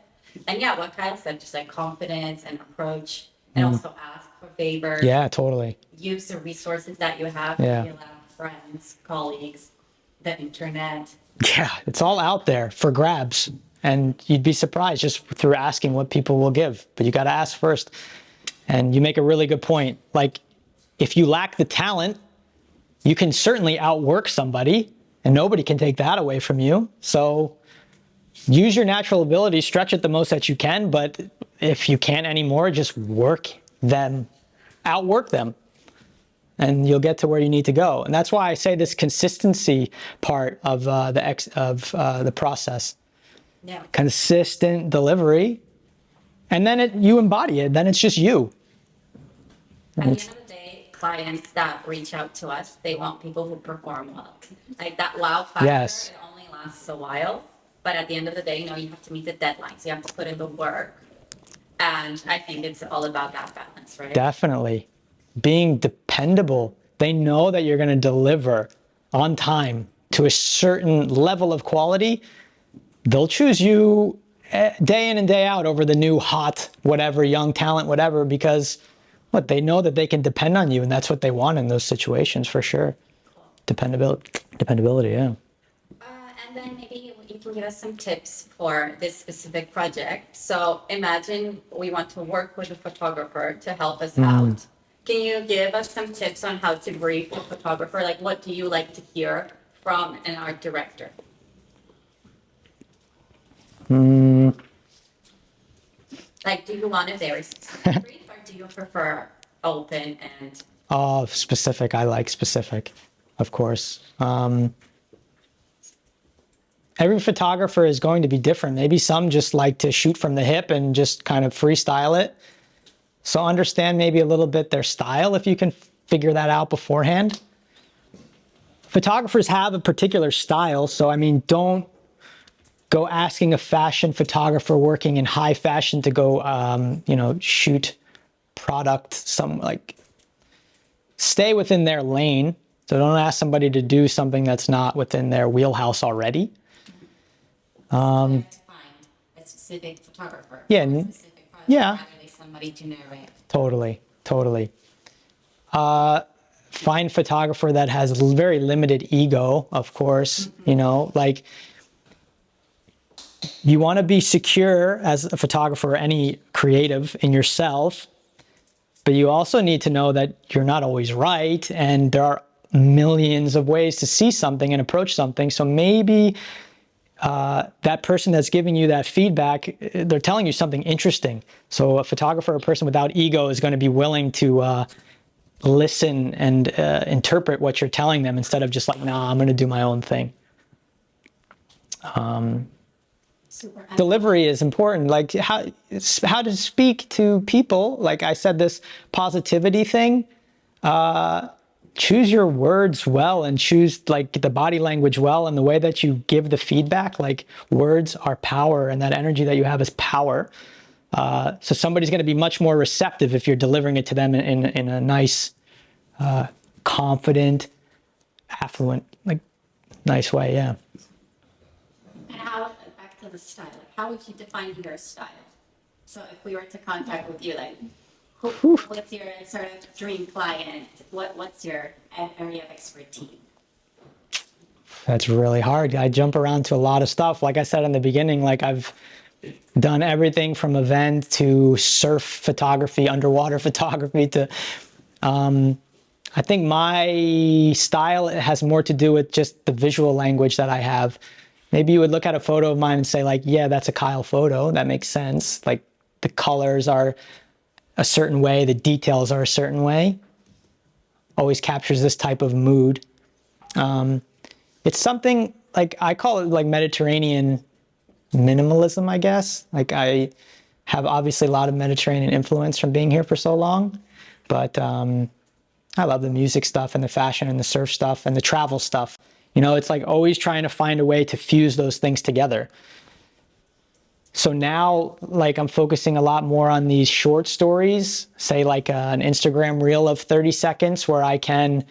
And yeah, what Kyle said, just like confidence and approach, and also ask for favors. Yeah, totally. Use the resources that you have. Yeah. Maybe allow friends, colleagues, the internet. Yeah, it's all out there for grabs. And you'd be surprised just through asking what people will give. But you got to ask first. And you make a really good point. Like, if you lack the talent, you can certainly outwork somebody, and nobody can take that away from you. So use your natural ability, stretch it the most that you can. But if you can't anymore, just work them, outwork them. And you'll get to where you need to go. And that's why I say this consistency part of the process. Yeah. Consistent delivery, and then you embody it. Then it's just you. At the end of the day, clients that reach out to us, they want people who perform well. Like that wow factor, Yes. it only lasts a while. But at the end of the day, you have to meet the deadlines. You have to put in the work. And I think it's all about that balance, right? Definitely. Being dependable. They know that you're going to deliver on time to a certain level of quality. They'll choose you day in and day out over the new hot whatever, young talent, whatever, because they know that they can depend on you, and that's what they want in those situations for sure. Dependability, yeah. And then maybe you can give us some tips for this specific project. So imagine we want to work with a photographer to help us out. Can you give us some tips on how to brief a photographer? Like, what do you like to hear from an art director? Like, do you want a very specific brief, or do you prefer open and? Oh, specific. I like specific, of course. Every photographer is going to be different. Maybe some just like to shoot from the hip and just kind of freestyle it. So understand maybe a little bit their style if you can figure that out beforehand. Photographers have a particular style, so I mean, don't go asking a fashion photographer working in high fashion to go, shoot product. Stay within their lane. So don't ask somebody to do something that's not within their wheelhouse already. You have to find a specific photographer. Yeah, for a specific project, yeah. rather than somebody generic. Totally. Find photographer that has very limited ego, of course. Like, you want to be secure as a photographer or any creative in yourself, but you also need to know that you're not always right, and there are millions of ways to see something and approach something. So maybe that person that's giving you that feedback, they're telling you something interesting. So a photographer or a person without ego is going to be willing to listen and interpret what you're telling them instead of just like, nah, I'm going to do my own thing. Super. Delivery is important. Like how to speak to people. Like I said, this positivity thing, choose your words well and choose like the body language well and the way that you give the feedback. Like words are power, and that energy that you have is power. So somebody's going to be much more receptive if you're delivering it to them in a nice, confident, affluent, like nice way. Yeah. And how, back to the style, like how would you define your style? So if we were to contact with you, like, what's your sort of dream client? What's your area of expertise? That's really hard. I jump around to a lot of stuff. Like I said in the beginning, like I've done everything from event to surf photography, underwater photography to, I think my style has more to do with just the visual language that I have. Maybe you would look at a photo of mine and say like, yeah, that's a Kyle photo. That makes sense. Like the colors are a certain way, the details are a certain way. Always captures this type of mood. It's something like, I call it like Mediterranean minimalism, I guess. Like I have obviously a lot of Mediterranean influence from being here for so long, but I love the music stuff and the fashion and the surf stuff and the travel stuff. You know, it's like always trying to find a way to fuse those things together. So now, like I'm focusing a lot more on these short stories, say like an Instagram reel of 30 seconds where I can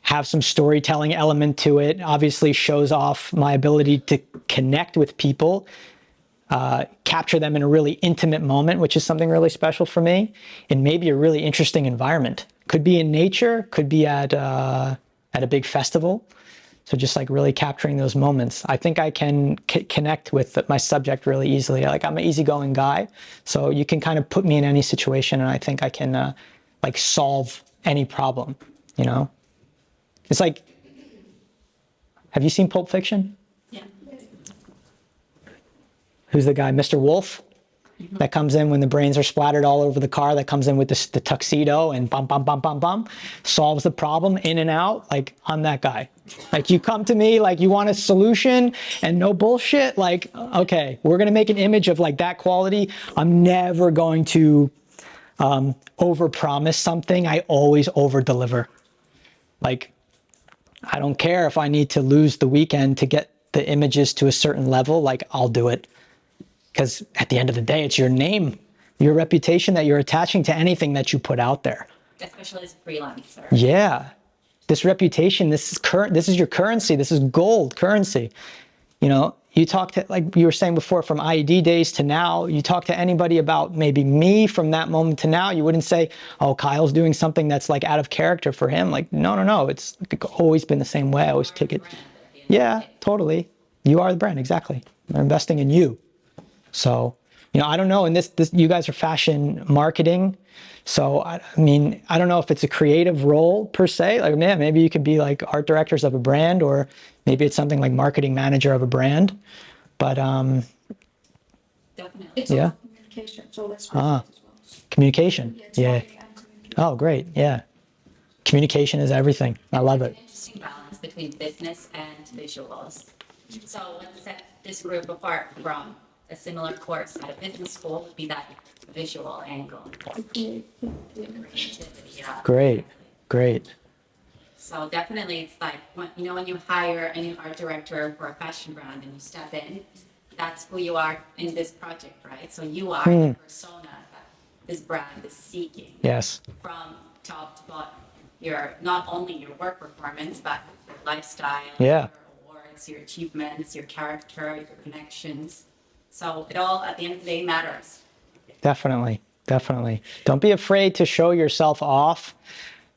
have some storytelling element to it. Obviously shows off my ability to connect with people, capture them in a really intimate moment, which is something really special for me, in maybe a really interesting environment. Could be in nature, could be at a big festival. So just like really capturing those moments. I think I can connect with my subject really easily. Like I'm an easygoing guy, so you can kind of put me in any situation and I think I can like solve any problem, you know? It's like, have you seen Pulp Fiction? Yeah. Who's the guy, Mr. Wolf? That comes in when the brains are splattered all over the car, that comes in with the tuxedo and bum, bum, bum, bum, bum, solves the problem in and out. Like, I'm that guy. Like, you come to me, like, you want a solution and no bullshit. Like, okay, we're going to make an image of like that quality. I'm never going to overpromise something. I always overdeliver. Like, I don't care if I need to lose the weekend to get the images to a certain level. Like, I'll do it. Because at the end of the day, it's your name, your reputation that you're attaching to anything that you put out there. Especially as a freelancer. Yeah. This reputation, this is your currency. This is gold currency. You know, you talk to, like you were saying before, from IED days to now, you talk to anybody about maybe me from that moment to now, you wouldn't say, oh, Kyle's doing something that's like out of character for him. Like, no. It's always been the same way. I always take it. Yeah, totally. You are the brand, exactly. I'm investing in you. So, you know, I don't know, and this you guys are fashion marketing. So, I mean, I don't know if it's a creative role per se. Like, man, maybe you could be like art directors of a brand, or maybe it's something like marketing manager of a brand. But, Definitely. It's yeah. all communication, so that's what it is as well. Communication. It's Yeah. marketing and communication. Oh, great. Yeah. Communication is everything. I love An it. interesting balance between business and visuals. So what set this group apart from a similar course at a business school would be that visual angle. Creativity, yeah. Great. So definitely it's like, when you hire a new art director for a fashion brand and you step in, that's who you are in this project, right? So you are the persona that this brand is seeking. Yes. From top to bottom. Not only your work performance, but your lifestyle, Yeah. your awards, your achievements, your character, your connections. So it all, at the end of the day, matters. Definitely. Don't be afraid to show yourself off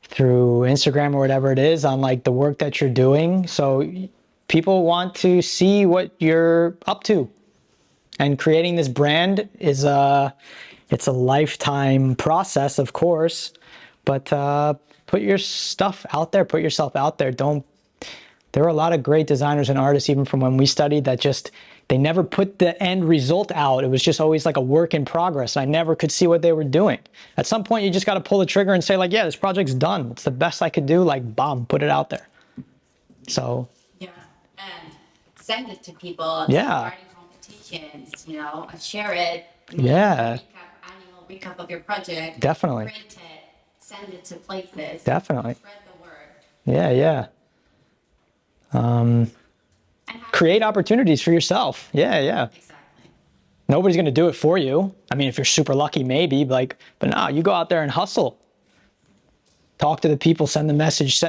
through Instagram or whatever it is on like the work that you're doing. So people want to see what you're up to. And creating this brand is it's a lifetime process, of course, but put your stuff out there, put yourself out there. There are a lot of great designers and artists, even from when we studied, that they never put the end result out. It was just always like a work in progress. I never could see what they were doing. At some point, you just got to pull the trigger and say like, yeah, this project's done. It's the best I could do. Like, bomb, put it out there. So. Yeah, and send it to people. Yeah. Writing competitions, share it. Yeah. Annual recap of your project. Definitely. Print it, send it to places. Definitely. Spread the word. Yeah. Create opportunities for yourself. Yeah. Exactly. Nobody's going to do it for you. I mean, if you're super lucky, maybe, but no, you go out there and hustle. Talk to the people, send the message,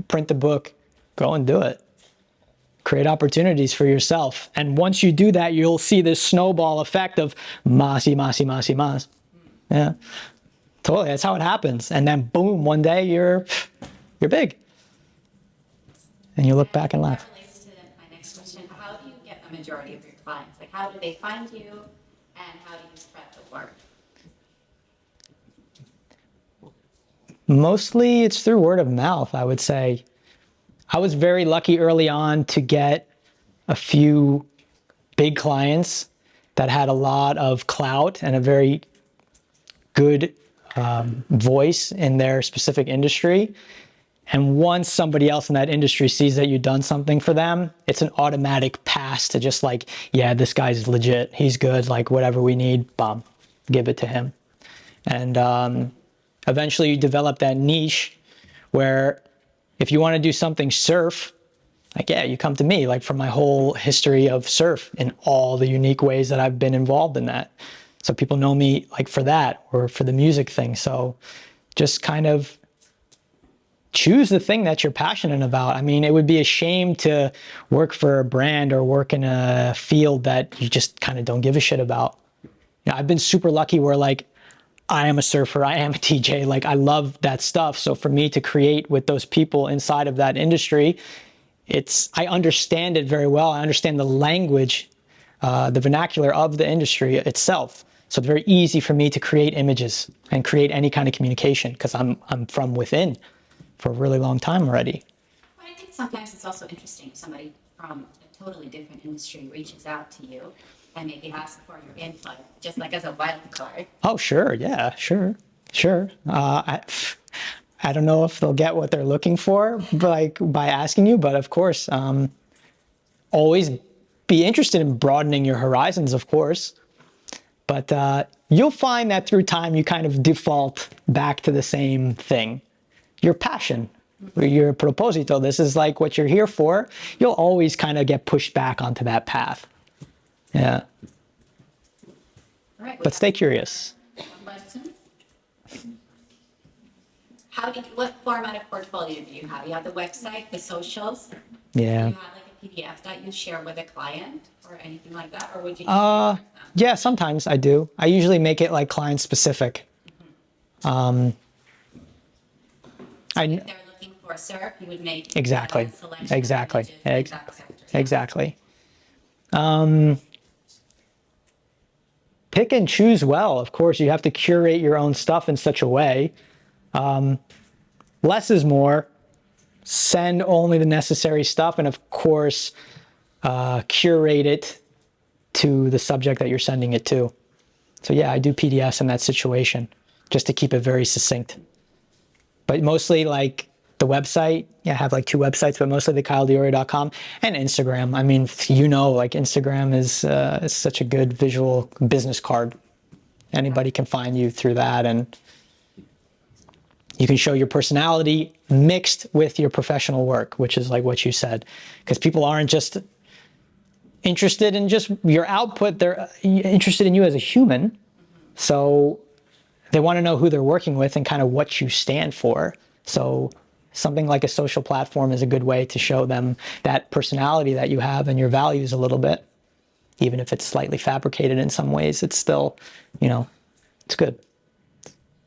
print the book, go and do it. Create opportunities for yourself. And once you do that, you'll see this snowball effect of mas. Yeah, totally. That's how it happens. And then boom, one day you're big. And you look back and laugh. That relates to my next question. How do you get the majority of your clients? Like, how do they find you, and how do you spread the word? Mostly it's through word of mouth, I would say. I was very lucky early on to get a few big clients that had a lot of clout and a very good voice in their specific industry. And once somebody else in that industry sees that you've done something for them, it's an automatic pass to just like, yeah, this guy's legit. He's good. Like whatever we need, bomb, give it to him. And eventually you develop that niche where if you want to do something surf, like, yeah, you come to me, like, for my whole history of surf in all the unique ways that I've been involved in that. So people know me like for that, or for the music thing. So just kind of choose the thing that you're passionate about. I mean, it would be a shame to work for a brand or work in a field that you just kind of don't give a shit about. You know, I've been super lucky where like I am a surfer, I am a DJ, like I love that stuff. So for me to create with those people inside of that industry, I understand it very well. I understand the language, the vernacular of the industry itself. So it's very easy for me to create images and create any kind of communication because I'm from within for a really long time already. Well, I think sometimes it's also interesting if somebody from a totally different industry reaches out to you and maybe asks for your input, just like as a wild card. Oh, sure. Yeah, sure. I don't know if they'll get what they're looking for by asking you, but of course, always be interested in broadening your horizons, of course. But you'll find that through time, you kind of default back to the same thing. Your passion, your propósito, this is like what you're here for. You'll always kind of get pushed back onto that path. Yeah. All right. But stay curious. Questions? What format of portfolio do you have? You have the website, the socials. Yeah. Do you have like a PDF that you share with a client or anything like that, or would you? Yeah, sometimes I do. I usually make it like client specific. If they're looking for a surf, you would make Exactly. a selection of Exactly. images in that sector. Exactly. Pick and choose well. Of course, you have to curate your own stuff in such a way. Less is more. Send only the necessary stuff, and of course, curate it to the subject that you're sending it to. So yeah, I do PDFs in that situation, just to keep it very succinct. But mostly like the website, yeah, I have like 2 websites, but mostly the KyleDiorio.com and Instagram. I mean, like Instagram is such a good visual business card. Anybody can find you through that, and you can show your personality mixed with your professional work, which is like what you said, because people aren't just interested in just your output, they're interested in you as a human. So they want to know who they're working with and kind of what you stand for. So something like a social platform is a good way to show them that personality that you have and your values a little bit. Even if it's slightly fabricated in some ways, it's still, it's good.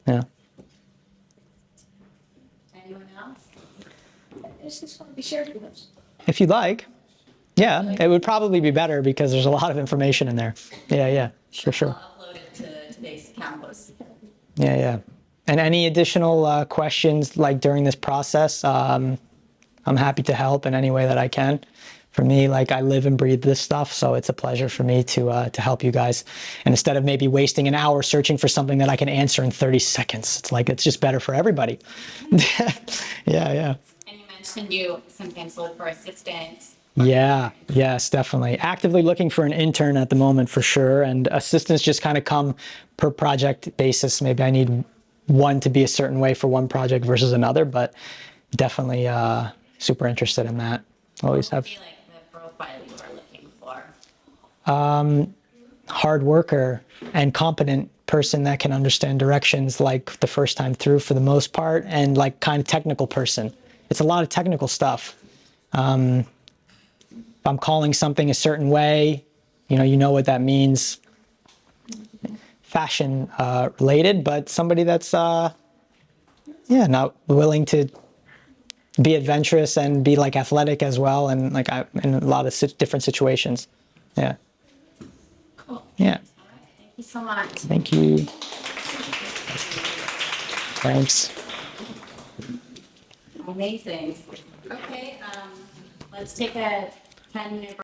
Yeah. Anyone else? This just want to be shared with us. If you'd like. Yeah, it would probably be better because there's a lot of information in there. Yeah, for sure. I'll upload it to today's campus. Yeah. And any additional questions like during this process, I'm happy to help in any way that I can. For me, like I live and breathe this stuff, so it's a pleasure for me to help you guys. And instead of maybe wasting an hour searching for something that I can answer in 30 seconds, it's just better for everybody. Yeah. And you mentioned you sometimes look for assistants. Yeah, yes, definitely. Actively looking for an intern at the moment for sure. And assistants just kind of come per project basis. Maybe I need one to be a certain way for one project versus another, but definitely super interested in that. Always have. What would be like the profile you are looking for? Hard worker and competent person that can understand directions like the first time through for the most part, and like kind of technical person. It's a lot of technical stuff. If I'm calling something a certain way, you know what that means. Fashion related, but somebody that's not willing to be adventurous and be like athletic as well, and like in a lot of different situations. Yeah. Cool. Yeah. All right. Thank you so much. Thank you. Thanks. Amazing. Okay, let's take a 10-minute break.